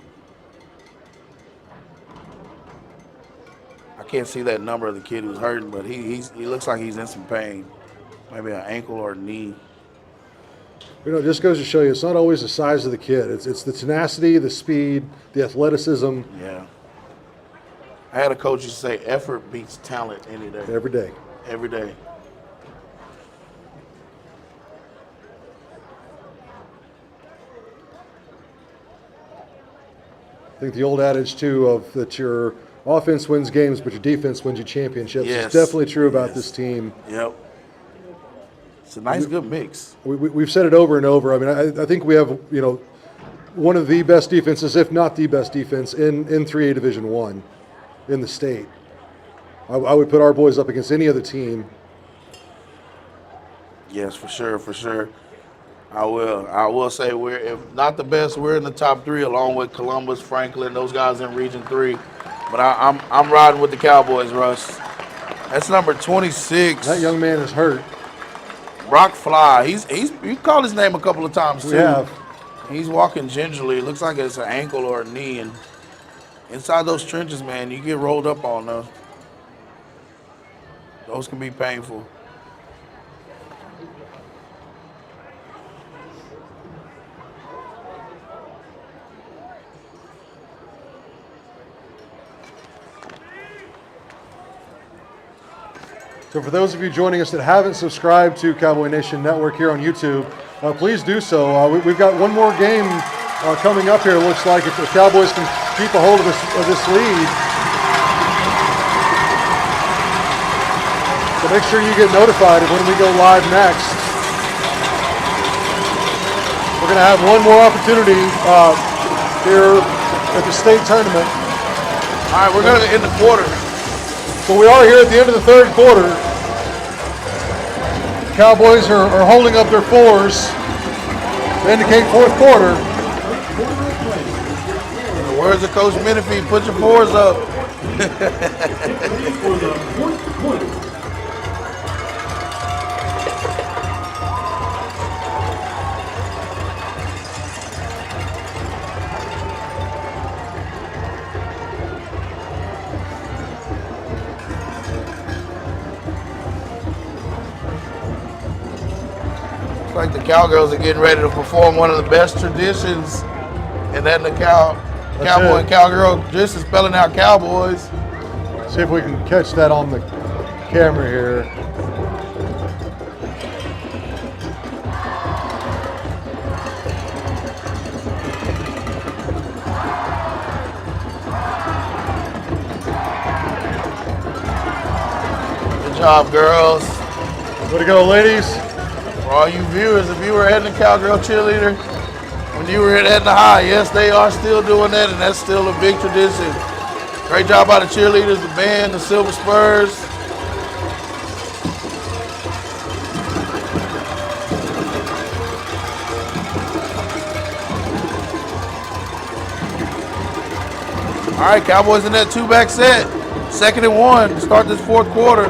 I can't see that number of the kid who's hurting, but he looks like he's in some pain. Maybe an ankle or a knee. It just goes to show you, it's not always the size of the kid. It's the tenacity, the speed, the athleticism. Yeah. I had a coach who say effort beats talent any day. Every day. Every day. I think the old adage, too, of that your offense wins games, but your defense wins you championships Yes. is definitely true about this team. Yep. It's a nice, good mix. We've said it over and over. I mean, I think we have, one of the best defenses, if not the best defense, in 3A Division I in the state. I would put our boys up against any other team. Yes, for sure. I will say we're, if not the best, we're in the top 3 along with Columbus, Franklin, those guys in Region 3. But I'm riding with the Cowboys, Russ. That's number 26. That young man is hurt. Brock Fly. You called his name a couple of times too. We have. He's walking gingerly. It looks like it's an ankle or a knee, and inside those trenches, man, you get rolled up on those. Those can be painful. So for those of you joining us that haven't subscribed to Cowboy Nation Network here on YouTube, please do so. We've got one more game coming up here. It looks like if the Cowboys can keep a hold of this lead. So make sure you get notified of when we go live next. We're going to have one more opportunity here at the state tournament. All right, we're going to end the quarter. So we are here at the end of the third quarter. Cowboys are holding up their fours to indicate fourth quarter. In the words of Coach Menifee, put your fours up. For the fourth quarter. Like the Cowgirls are getting ready to perform one of the best traditions in Edna Cowboy and Cowgirl tradition, spelling out Cowboys. See if we can catch that on the camera here. Good job, girls. Way to go, ladies. For all you viewers, if you were Edna Cowgirl cheerleader, when you were at Edna High, yes, they are still doing that, and that's still a big tradition. Great job by the cheerleaders, the band, the Silver Spurs. All right, Cowboys in that two-back set. 2nd and 1 to start this fourth quarter.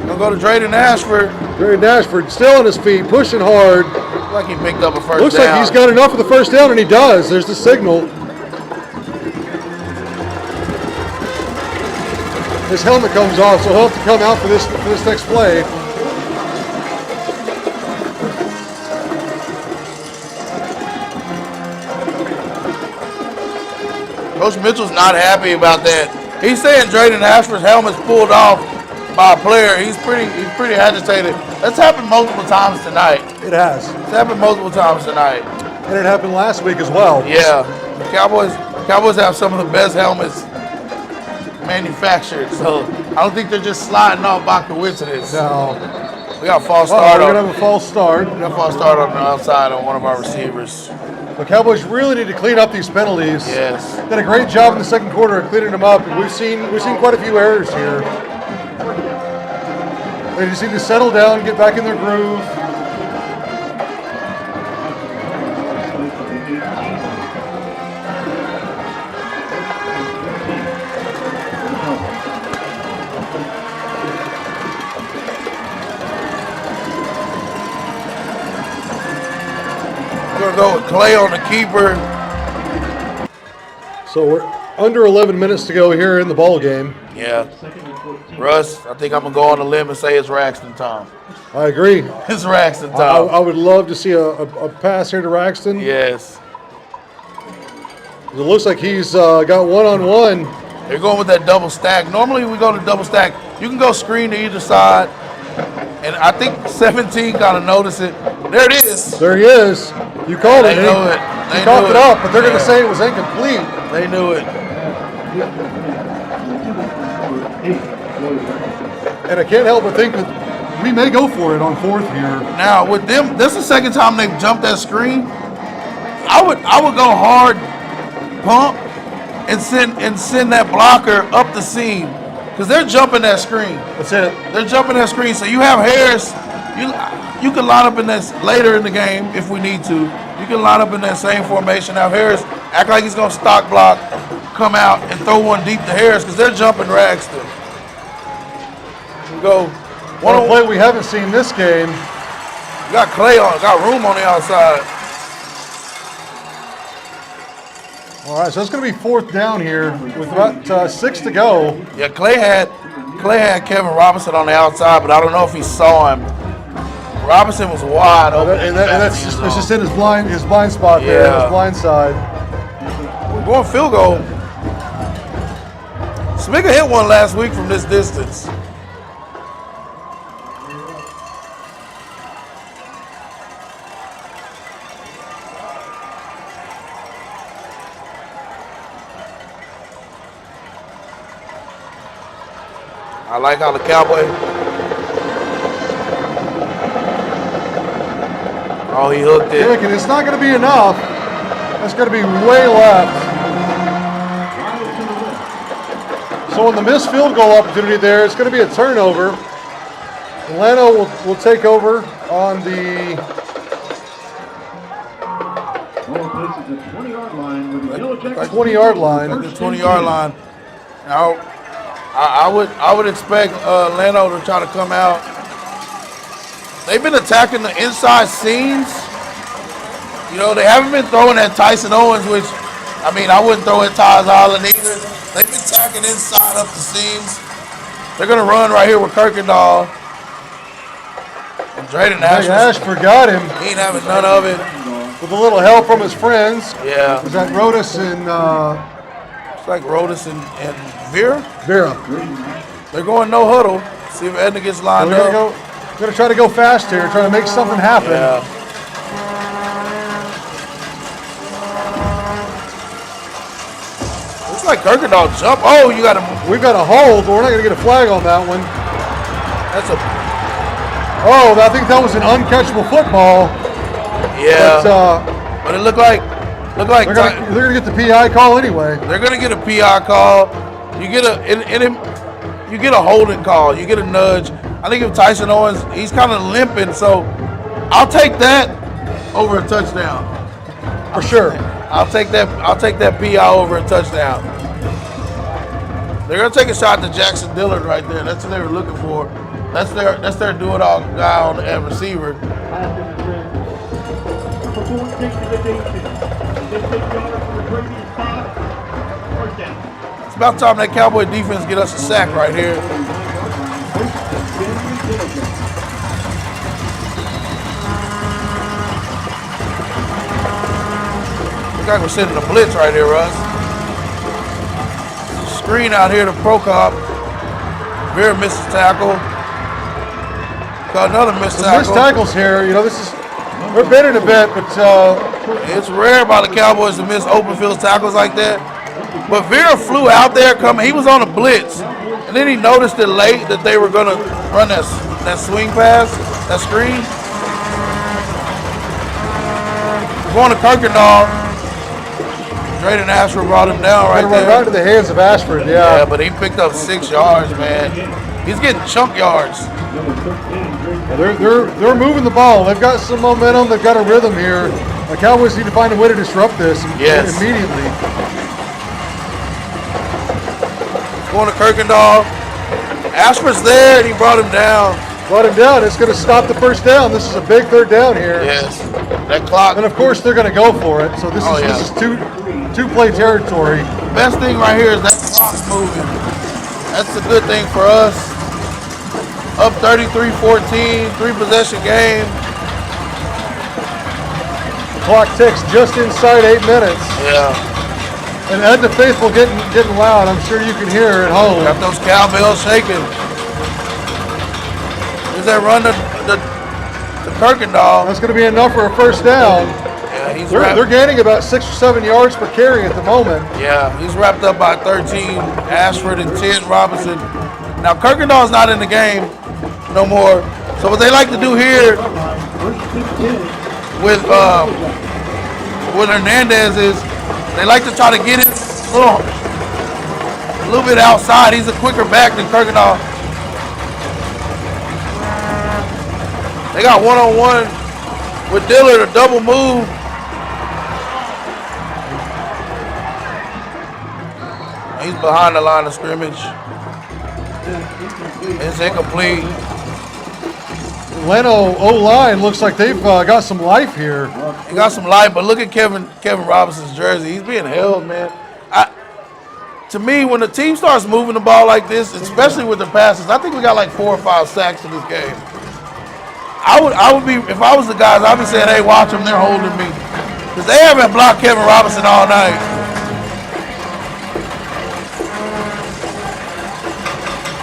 Gonna go to Drayden Ashford. Drayden Ashford still on his feet, pushing hard. Looks like he picked up a first Looks down. like he's got enough of the first down, and he does. There's the signal. His helmet comes off, so he'll have to come out for this next play. Coach Mitchell's not happy about that. He's saying Drayden Ashford's helmet's pulled off by a player. He's pretty agitated. That's happened multiple times tonight. It has. It's happened multiple times tonight. And it happened last week as well. Yeah, the Cowboys have some of the best helmets manufactured, so I don't think they're just sliding off by coincidence. No. We got a false start. We're gonna have a false start. We got a false start on the outside on one of our receivers. The Cowboys really need to clean up these penalties. Yes. Did a great job in the second quarter of cleaning them up. We've seen quite a few errors here. They just need to settle down, get back in their groove. We're gonna go with Clay on the keeper. So we're under 11 minutes to go here in the ball game. Yeah. Russ, I think I'm gonna go on a limb and say it's Raxton time. I agree. It's Raxton time. I would love to see a pass here to Raxton. Yes. It looks like he's got one-on-one. They're going with that double stack. Normally we go to double stack. You can go screen to either side. And I think 17 kind of noticed it. There it is. There he is. You called it. They knew it. He They coughed knew it up, but they're going to say it was incomplete. They knew it. And I can't help but think that we may go for it on fourth here. Now with them, this is the second time they've jumped that screen. I would go hard pump and send that blocker up the seam because they're jumping that screen. That's it. They're jumping that screen. So you have Harris. You can line up in this later in the game if we need to. You can line up in that same formation. Have Harris act like he's gonna stock block, come out and throw one deep to Harris because they're jumping Raxton. Go. One play we haven't seen this game. Got Clay on. Got room on the outside. All right, so it's going to be fourth down here with about 6 to go. Yeah, Clay had Kevin Robinson on the outside, but I don't know if he saw him. Robinson was wide open. And that's just in his blind spot there, his blind side. We're going field goal. Smiga hit one last week from this distance. I like how the Cowboys. Oh, he hooked it. Thinking it's not going to be enough. That's going to be way left. So on the missed field goal opportunity there, it's going to be a turnover. Llano will take over on the 20-yard line. At the 20-yard line. Now, I would expect Llano to try to come out. They've been attacking the inside seams. You know, they haven't been throwing at Tyson Owens, which, I mean, I wouldn't throw at Ty's Island either. They've been attacking inside up the seams. They're going to run right here with Kirkendall. And Drayden Ashford got him. He ain't having none of it. With a little help from his friends. Yeah. Was that Rodas and... it's like Rodas and Vera. They're going no huddle. See if Edna gets lined up. Going to try to go fast here, trying to make something happen. Yeah. Looks like Kirkendall jump. Oh, you got to. We've got a hold, but we're not going to get a flag on that one. That's a. Oh, I think that was an uncatchable football. Yeah. But it looked like they're going to get the PI call anyway. They're going to get a PI call. You get a holding call. You get a nudge. I think if Tyson Owens, he's kind of limping, so I'll take that over a touchdown. For sure. I'll take that PI over a touchdown. They're gonna take a shot to Jackson Dillard right there. That's what they were looking for. That's their do-it-all guy on the receiver. It's about time that Cowboy defense get us a sack right here. Looks like we're sending a blitz right here, Russ. Screen out here to Prokop. Vera misses tackle. Got another missed tackle. Missed tackles here. You know, we're bending a bit, but it's rare by the Cowboys to miss open field tackles like that. But Vera flew out there coming. He was on a blitz. And then he noticed it late that they were going to run that swing pass, that screen. Going to Kirkendall. Drayden Ashford brought him down right there. Right to the hands of Ashford, yeah. Yeah, but he picked up 6 yards, man. He's getting chunk yards. They're moving the ball. They've got some momentum. They've got a rhythm here. The Cowboys need to find a way to disrupt this immediately. Going to Kirkendall. Ashford's there, and he brought him down. It's going to stop the first down. This is a big third down here. Yes. That clock. And of course they're going to go for it. So this is two-play territory. Best thing right here is that clock's moving. That's a good thing for us. Up 33-14, 3-possession game. Clock ticks just inside 8 minutes. Yeah. And Edna Faithful getting loud. I'm sure you can hear her at home. Got those cowbells shaking. There's that run to Kirkendall. That's going to be enough for a first down. Yeah, they're gaining about 6 or 7 yards per carry at the moment. Yeah, he's wrapped up by 13. Ashford and 10 Robinson. Now Kirkendall's not in the game no more. So what they like to do here with Hernandez is they like to try to get it a little bit outside. He's a quicker back than Kirkendall. They got one-on-one with Dillard, a double move. He's behind the line of scrimmage. It's incomplete. Llano O-line looks like they've got some life here. He got some life, but look at Kevin Robinson's jersey. He's being held, man. To me, when the team starts moving the ball like this, especially with the passes, I think we got like 4 or 5 sacks in this game. I would be, if I was the guys, I'd be saying, hey, watch them, they're holding me. Because they haven't blocked Kevin Robinson all night.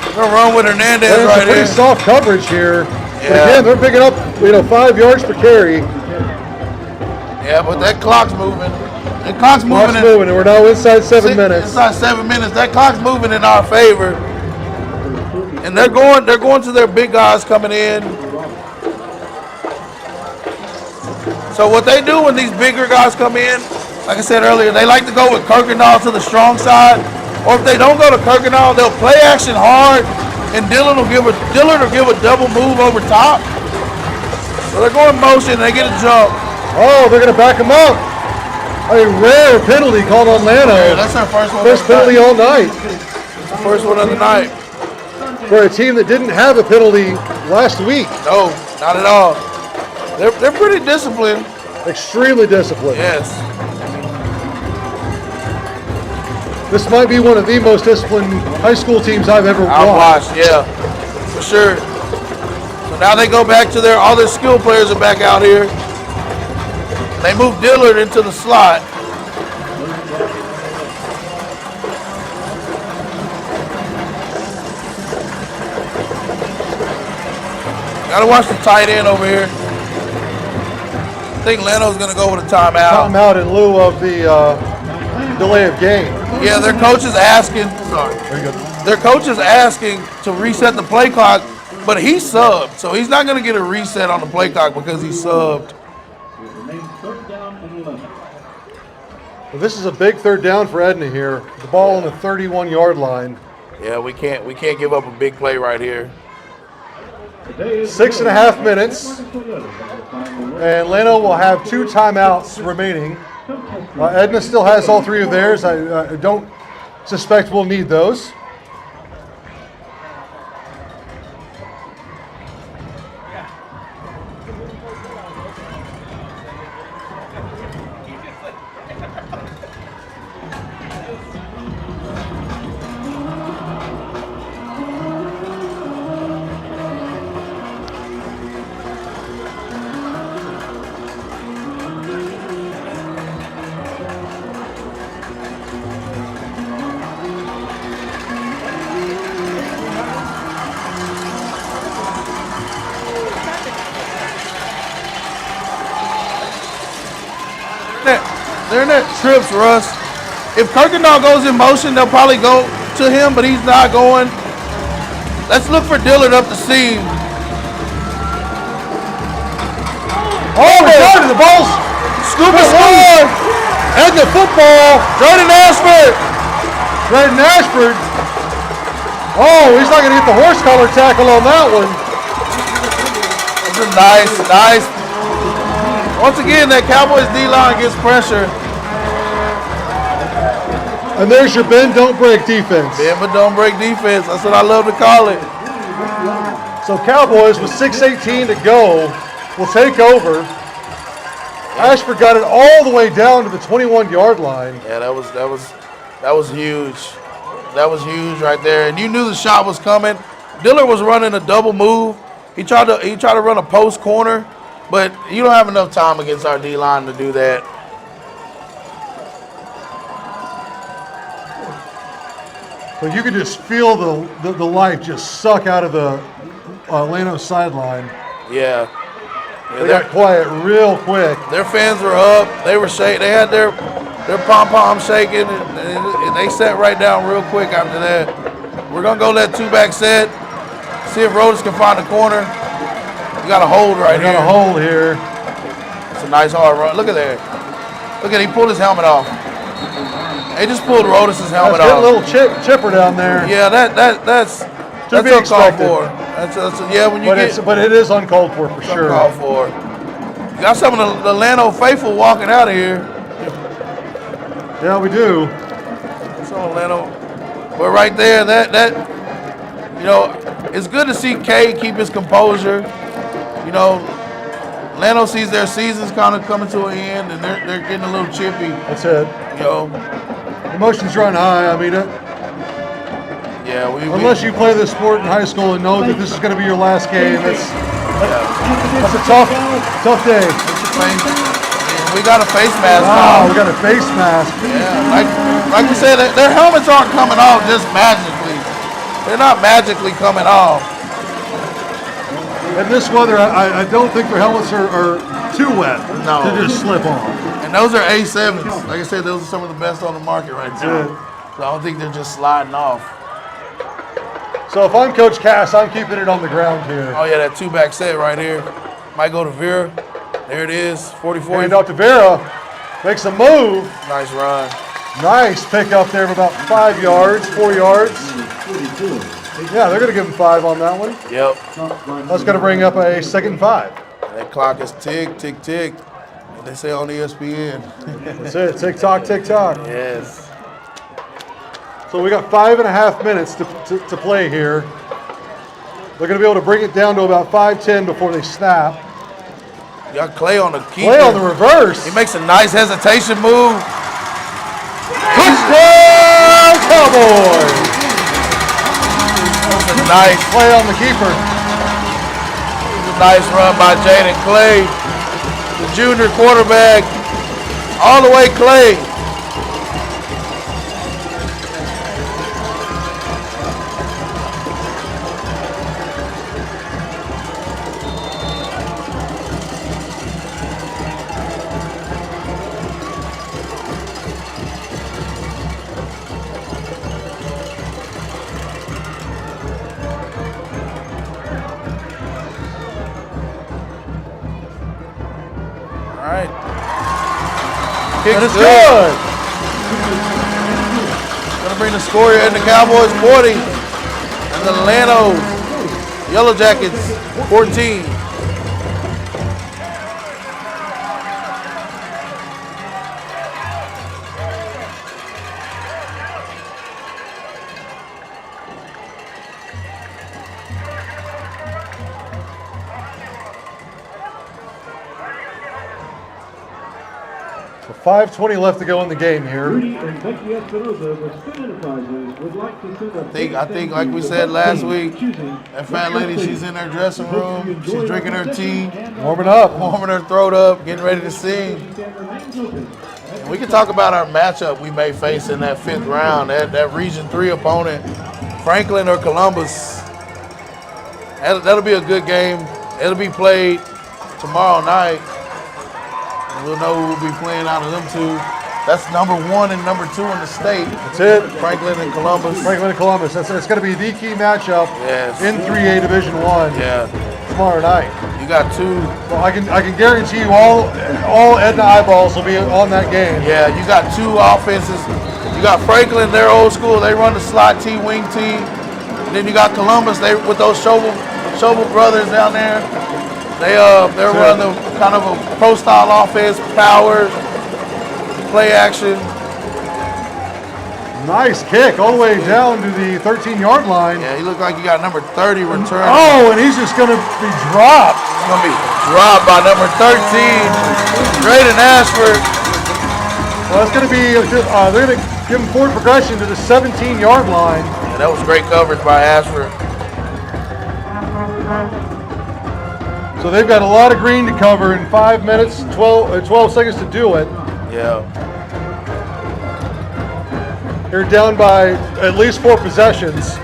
They're gonna run with Hernandez right here. Pretty soft coverage here. Yeah. But again, they're picking up 5 yards per carry. Yeah, but that clock's moving. That clock's moving. And we're now inside 7 minutes. Inside 7 minutes. That clock's moving in our favor. And they're going to their big guys coming in. So what they do when these bigger guys come in, like I said earlier, they like to go with Kirkendall to the strong side. Or if they don't go to Kirkendall, they'll play action hard, and Dillard will give a double move over top. So they're going motion, they get a jump. Oh, they're going to back him up. A rare penalty called on Llano. Yeah, that's our first one. First penalty all night. First one of the night. For a team that didn't have a penalty last week. No, not at all. They're pretty disciplined. Extremely disciplined. Yes. This might be one of the most disciplined high school teams I've ever watched. Yeah, for sure. So now they go back to all their skill players are back out here. They move Dillard into the slot. Gotta watch the tight end over here. I think Llano's gonna go with a timeout. Timeout in lieu of the delay of game. Yeah, their coach is asking. Sorry. Very good. Their coach is asking to reset the play clock, but he subbed, so he's not gonna get a reset on the play clock because he subbed. Well, this is a big third down for Edna here. The ball on the 31-yard line. Yeah, we can't give up a big play right here. 6.5 minutes, and Llano will have 2 timeouts remaining. Edna still has all 3 of theirs. I don't suspect we'll need those. They're in that trips, Russ. If Kirkendall goes in motion, they'll probably go to him, but he's not going. Let's look for Dillard up the seam. Oh, we got it. The ball's Scoop and score. Edna football. Jordan Ashford. Braden Ashford. Oh, he's not going to get the horse collar tackle on that one. That's a nice. Once again, that Cowboys D-line gets pressure. And there's your bend, don't break defense. Bend but don't break defense. That's what I love to call it. So Cowboys with 6:18 to go will take over. Ashford got it all the way down to the 21-yard line. Yeah, that was huge. That was huge right there. And you knew the shot was coming. Dillard was running a double move. He tried to run a post corner, but you don't have enough time against our D-line to do that. So you could just feel the life just suck out of the Llano sideline. Yeah. They got quiet real quick. Their fans were up. They were shaking. They had their pom-pom shaking, and they sat right down real quick after that. We're going to go that 2-back set. See if Rhodes can find a corner. We got a hold right here. We got a hold here. It's a nice hard run. Look at that. Look at he pulled his helmet off. They just pulled Rhodes' helmet off. A little chipper down there. Yeah, that's uncalled for. But it is uncalled for sure. Uncalled for. You got some of the Llano faithful walking out of here. Yeah, we do. It's on Llano. But right there, it's good to see Kay keep his composure. Llano sees their season's kind of coming to an end, and they're getting a little chippy. That's it. Emotions run high. I mean, unless you play this sport in high school and know that this is going to be your last game, that's a tough day. We got a face mask on. on. We got a face mask. Yeah, like we said, their helmets aren't coming off just magically. They're not magically coming off. In this weather, I don't think their helmets are too wet to just slip on. And those are A7s. Like I said, those are some of the best on the market right now. So I don't think they're just sliding off. So if I'm Coach Cass, I'm keeping it on the ground here. Oh, yeah, that two-back set right here. Might go to Vera. There it is, 44. Hand off to Vera. Makes a move. Nice run. Nice pick up there of about 5 yards, 4 yards. Yeah, they're going to give him 5 on that one. Yep. That's going to bring up a 2nd and 5. That clock is tick, tick, tick. What they say on ESPN. That's it. Tick tock, tick tock. Yes. So we got 5.5 minutes to play here. They're going to be able to bring it down to about 5:10 before they snap. You got Clay on the keeper. Play on the reverse. He makes a nice hesitation move. Touchdown, Cowboys! That's a nice Play on the keeper. Nice run by Jaden Clay, the junior quarterback. All the way, Clay. All right. That is good. Gonna bring the score here in the Cowboys 40 and the Llano Yellowjackets 14. So 5:20 left to go in the game here. I think like we said last week, that fat lady, she's in her dressing room, she's drinking her tea, Warming up. warming her throat up, getting ready to sing. And we can talk about our matchup we may face in that 5th round, that Region 3 opponent, Franklin or Columbus. That'll be a good game. It'll be played tomorrow night. We'll know who will be playing out of them two. That's number 1 and number 2 in the state. That's it. Franklin and Columbus. Franklin and Columbus. It's going to be the key matchup Yes. in 3A Division 1 Yeah. tomorrow night. You got two. Well, I can guarantee you all Edna eyeballs will be on that game. Yeah, you got two offenses. You got Franklin, they're old school. They run the slot T, wing T. And then you got Columbus, they with those Shovel brothers down there. They're running the kind of a pro style offense, power, play action. Nice kick all the way down to the 13-yard line. Yeah, he looked like he got number 30 return. Oh, and he's just going to be dropped. He's gonna be dropped by number 13, Drayden Ashford. Well, it's going to be, they're going to give him forward progression to the 17-yard line. Yeah, that was great coverage by Ashford. So they've got a lot of green to cover in 5 minutes, 12 seconds to do it. Yeah. They're down by at least 4 possessions.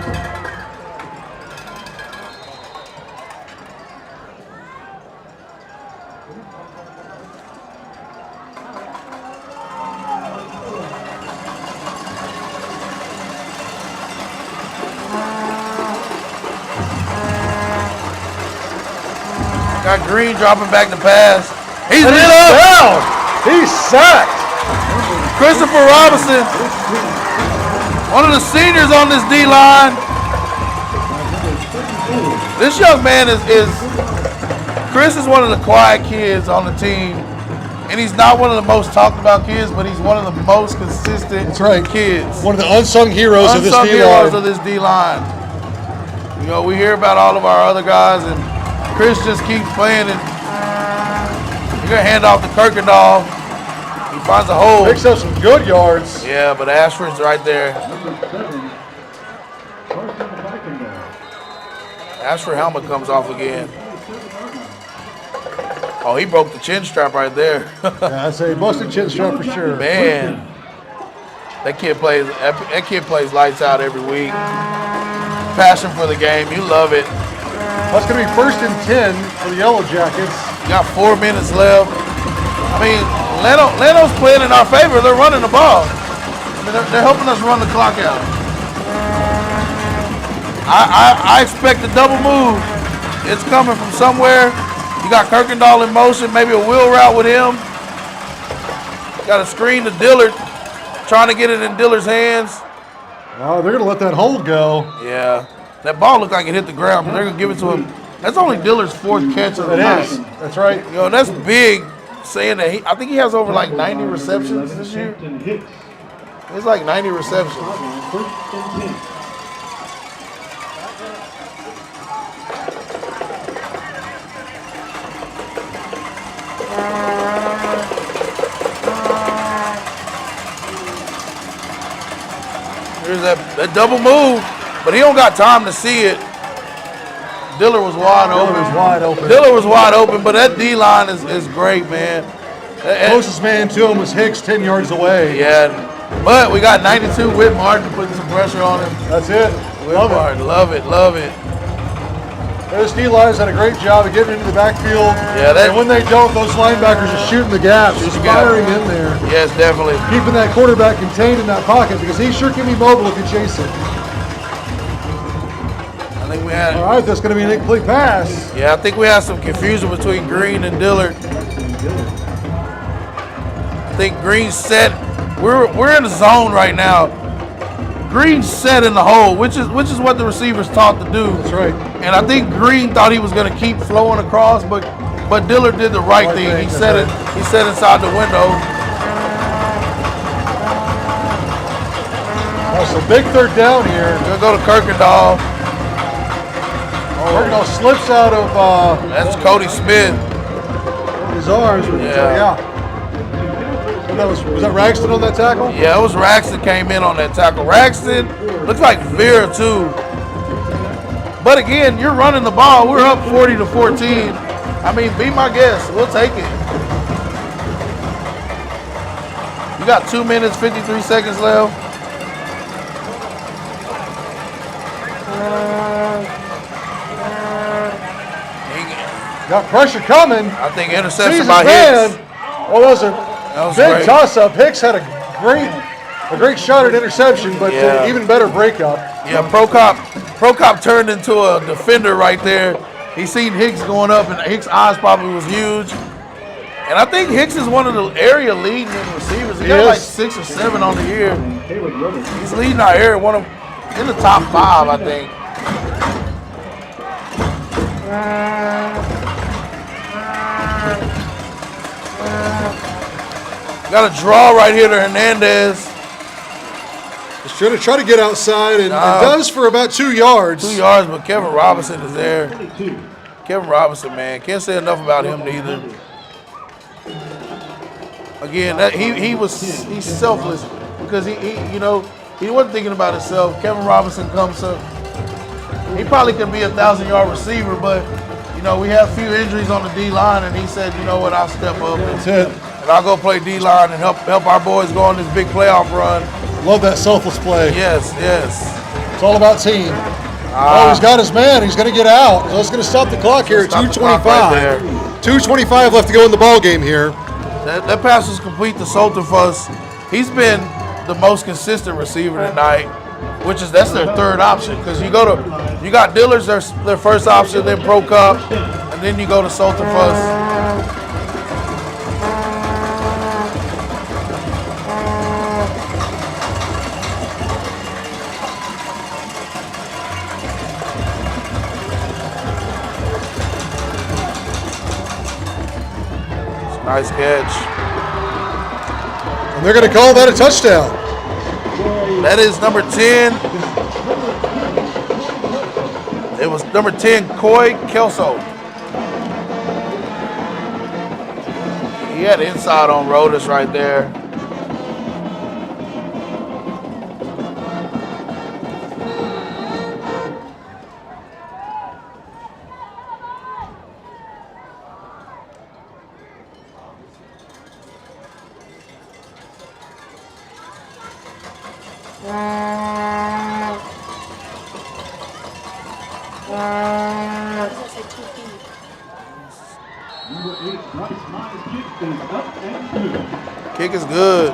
Got Green dropping back to pass. He's And lit he's up. down. He's sacked. Christopher Robinson, one of the seniors on this D-line. This young man Chris is one of the quiet kids on the team. And he's not one of the most talked about kids, but he's one of the most consistent That's right. kids. One of the unsung heroes of this Unsung heroes of D-line. this D-line. You know, we hear about all of our other guys, and Chris just keeps playing, and you're going to hand off to Kirkendall. He finds a hole. Picks up some good yards. Yeah, but Ashford's right there. Ashford helmet comes off again. Oh, he broke the chin strap right there. Yeah, I say busted chin strap for sure. Man, that kid plays lights out every week. Passion for the game, you love it. That's going to be 1st and 10 for the Yellow Jackets. You got 4 minutes left. I mean, Llano's playing in our favor. They're running the ball. I mean, they're helping us run the clock out. I expect a double move. It's coming from somewhere. You got Kirkendall in motion, maybe a wheel route with him. Got a screen to Dillard, trying to get it in Dillard's hands. Oh, they're going to let that hold go. Yeah. That ball looked like it hit the ground, but they're going to give it to him. That's only Dillard's 4th catch of the night. It is. That's right. You know, that's big, saying that I think he has over like 90 receptions this year. It's like 90 receptions. There's that double move, but he don't got time to see it. Dillard was wide open. Dillard was wide open, but that D-line is great, man. Closest man to him was Hicks 10 yards away. Yeah, but we got 92 Whit Martin putting some pressure on him. That's it. Love it. Those D-lines had a great job of getting into the backfield. Yeah, and when they don't, those linebackers are shooting the gaps, just firing in there. Yes, definitely. Keeping that quarterback contained in that pocket because he sure can be mobile if you chase it. I think we had. All right, that's going to be an incomplete pass. Yeah, I think we had some confusion between Green and Dillard. I think Green set. We're in the zone right now. Green set in the hole, which is what the receivers taught to do. That's right. And I think Green thought he was going to keep flowing across, but Dillard did the right thing. He set it. He set inside the window. That's a big third down here. Gonna go to Kirkendall. Kirkendall slips out of. That's Cody Smith. His arms. Yeah. Was that Raxton on that tackle? Yeah, it was Raxton came in on that tackle. Raxton looks like Vera too. But again, you're running the ball. We're up 40-14. I mean, be my guest. We'll take it. You got 2 minutes, 53 seconds left. Got pressure coming. I think interception by Hicks. Well, that was a big toss-up. Hicks had a great shot at interception, but even better breakup. Yeah, Prokop turned into a defender right there. He seen Hicks going up, and Hicks' eyes probably was huge. And I think Hicks is one of the area leading receivers. He got like 6 or 7 on the year. He's leading our area, one of in the top 5, I think. Got a draw right here to Hernandez. He's trying to try to get outside and does for about 2 yards. 2 yards, but Kevin Robinson is there. Kevin Robinson, man, can't say enough about him neither. Again, he's selfless because he wasn't thinking about himself. Kevin Robinson comes up. He probably could be a 1,000-yard receiver, but we have a few injuries on the D line, and he said, you know what, I'll step up. That's it. And I'll go play D-line and help our boys go on this big playoff run. Love that selfless play. Yes. It's all about team. He's got his man. He's going to get out. So it's going to stop the clock here at 2:25. Right 2:25 left to go in the ball game here. That pass was complete to Solterfuss. He's been the most consistent receiver tonight, that's their third option. Because you got Dillard's their first option, then Prokop, and then you go to Solterfuss. Nice catch. And they're going to call that a touchdown. That is number 10. It was number 10, Coy Kelso. He had inside on Rodas right there. Kick is good.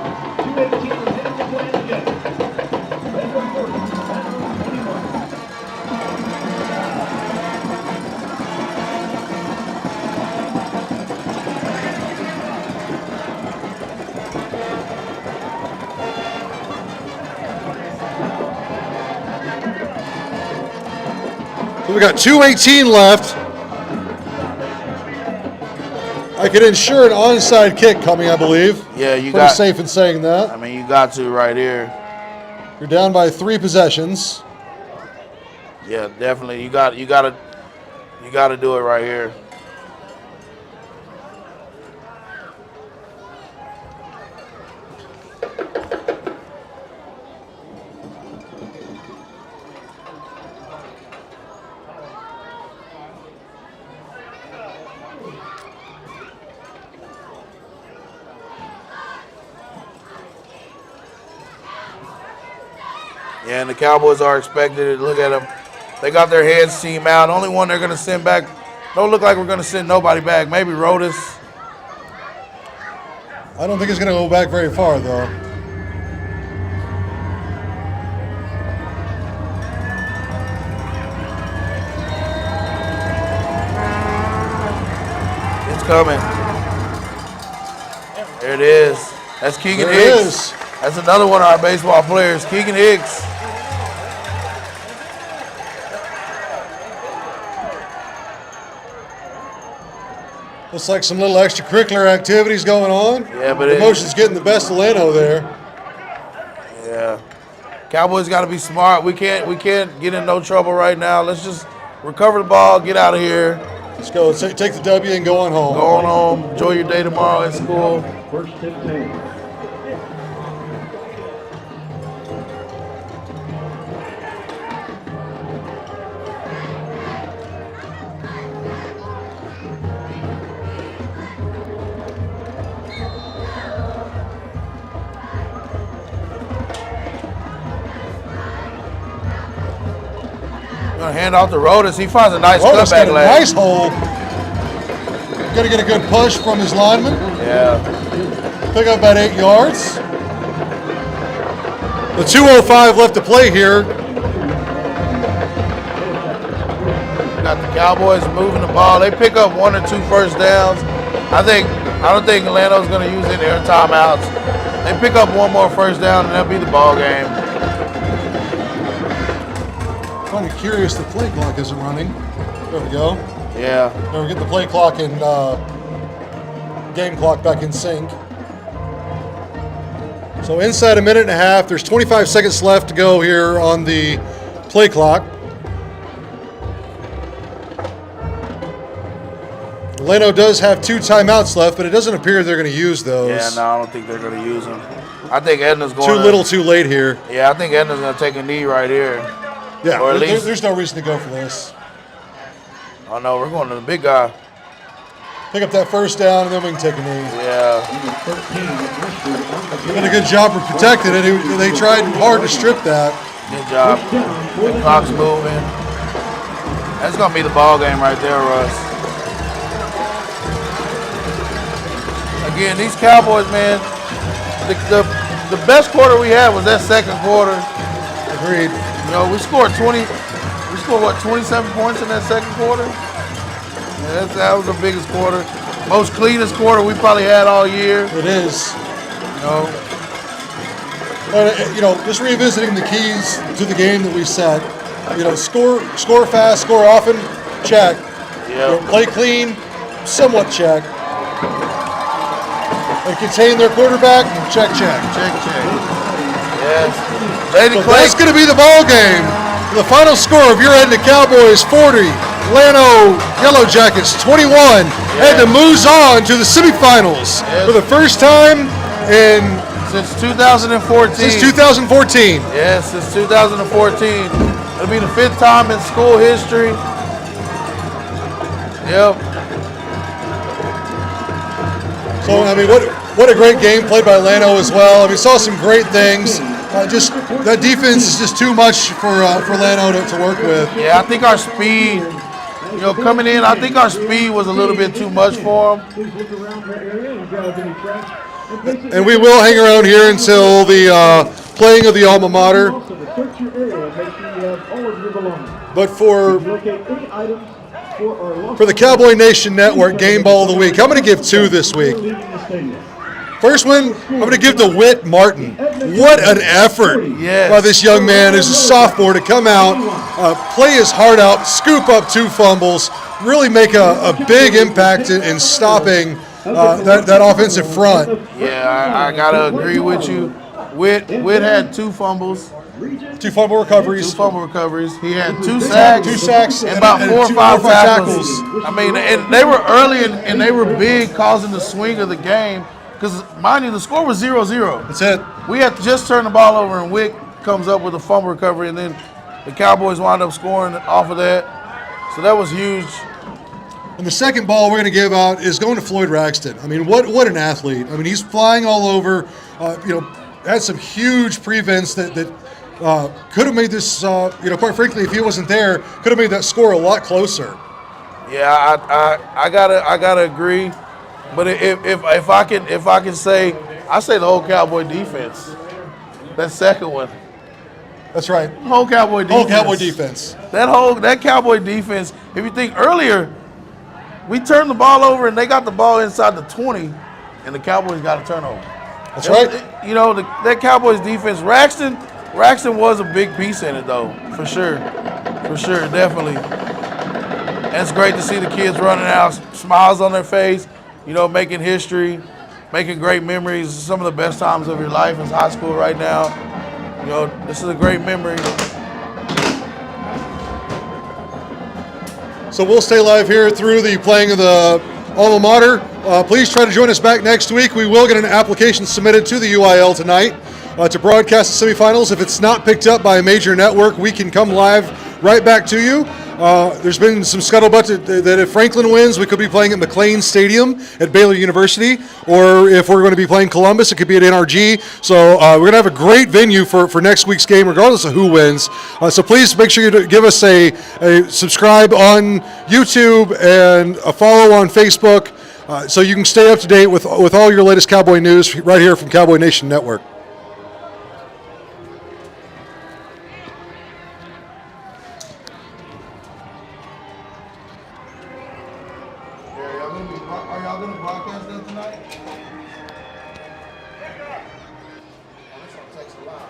got 2:18 left. I could ensure an onside kick coming, I believe. Yeah, you Pretty got. safe in saying that. I mean, you got to right here. You're down by 3 possessions. Yeah, definitely. You got to do it right here. Yeah, and the Cowboys are expected to look at them. They got their heads team out. Only one they're going to send back. Don't look like we're going to send nobody back. Maybe Rodas. I don't think it's going to go back very far, though. It's coming. There it is. That's Keegan There it Hicks. is. That's another one of our baseball players, Keegan Hicks. Looks like some little extracurricular activities going on. Yeah, but emotions getting the best of Llano there. Yeah. Cowboys got to be smart. We can't get in no trouble right now. Let's just recover the ball, get out of here. Let's go. Let's take the W and go on home. Go on home. Enjoy your day tomorrow at school. First and 10. Gonna hand off to Rodas. He finds a nice Rodas got cutback a leg. nice hole. Got to get a good push from his lineman. Yeah. Pick up about 8 yards. The 2:05 left to play here. Got the Cowboys moving the ball. They pick up 1 or 2 first downs. I don't think Llano's gonna use any of their timeouts. They pick up 1 more first down and that'll be the ball game. Kind of curious the play clock isn't running. There we go. Yeah. There we get the play clock and game clock back in sync. So inside a minute and a half, there's 25 seconds left to go here on the play clock. Llano does have 2 timeouts left, but it doesn't appear they're going to use those. Yeah, no, I don't think they're going to use them. I think Edna's going Too little, too late here. Yeah, I think Edna's going to take a knee right here. Yeah, or at least, there's no reason to go for this. Oh, no, we're going to the big guy. Pick up that first down, and then we can take a knee. Yeah. Did a good job of protecting it. They tried hard to strip that. Good job. The clock's moving. That's going to be the ball game right there, Russ. Again, these Cowboys, man, the best quarter we had was that second quarter. Agreed. You know, we scored 27 points in that second quarter? Yeah, that was the biggest quarter. Most cleanest quarter we probably had all year. It is. You know, Just revisiting the keys to the game that we set. Score fast, score often, check. Yeah. Play clean, somewhat check. And contain their quarterback, check. Yes. Lady So Clay. that's going to be the ball game. The final score of your Edna Cowboys 40, Llano Yellowjackets 21. Edna moves on to the semifinals for the first time Since 2014. since 2014. Yes, since 2014. It'll be the 5th time in school history. Yep. So, I mean, what a great game played by Llano as well. I mean, saw some great things. Just that defense is just too much for Llano to work with. Yeah, I think our speed, coming in, I think our speed was a little bit too much for them. And we will hang around here until the playing of the alma mater. But for the Cowboy Nation Network Game Ball of the Week, I'm going to give 2 this week. First win, I'm going to give to Whit Martin. What an effort by this young man as a sophomore to come out, play his heart out, scoop up 2 fumbles, really make a big impact in stopping that offensive front. Yeah, I got to agree with you. Whit had 2 fumbles. 2 fumble recoveries. 2 fumble recoveries. He had 2 sacks. 2 sacks. And about 4 or 5 tackles. I mean, and they were early and they were big, causing the swing of the game. Because, mind you, the score was 0-0. That's it. We had to just turn the ball over, and Wick comes up with a fumble recovery, and then the Cowboys wound up scoring off of that. So that was huge. And the second ball we're going to give out is going to Floyd Ragston. I mean, what an athlete. I mean, he's flying all over. Had some huge prevents that could have made this, quite frankly, if he wasn't there, could have made that score a lot closer. Yeah, I gotta agree. But if I can say, I say the whole Cowboy defense. That second one. That's right. Whole Cowboy defense. Whole Cowboy defense. That Cowboy defense. If you think earlier, we turned the ball over and they got the ball inside the 20, and the Cowboys got a turnover. That's right. That Cowboys defense. Raxton was a big piece in it though, for sure, definitely. And it's great to see the kids running out, smiles on their face. Making history, making great memories. Some of the best times of your life is high school right now. This is a great memory. So we'll stay live here through the playing of the alma mater. Please try to join us back next week. We will get an application submitted to the UIL tonight to broadcast the semifinals. If it's not picked up by a major network, we can come live right back to you. There's been some scuttlebutt that if Franklin wins, we could be playing at McLean Stadium at Baylor University, or if we're going to be playing Columbus, it could be at NRG. So we're going to have a great venue for next week's game, regardless of who wins. So please make sure you give us a subscribe on YouTube and a follow on Facebook, so you can stay up to date with all your latest Cowboy news right here from Cowboy Nation Network. Are y'all gonna broadcast that tonight? This one takes a lot.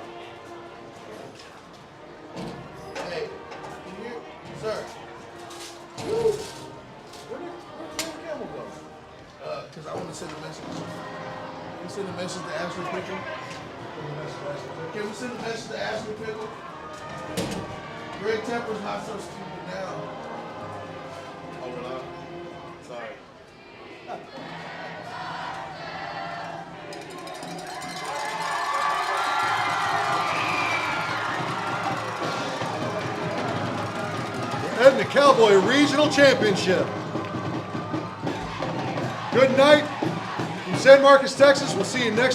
Hey, can you, sir? Where did the camera go? Because I want to send a message. Can we send a message to Ashley Pickle? Can we send a message to Ashley Pickle? Greg Temper's not so stupid now. Oh, really? Sorry. Edna Cowboy Regional Championship. Good night from San Marcos, Texas. We'll see you next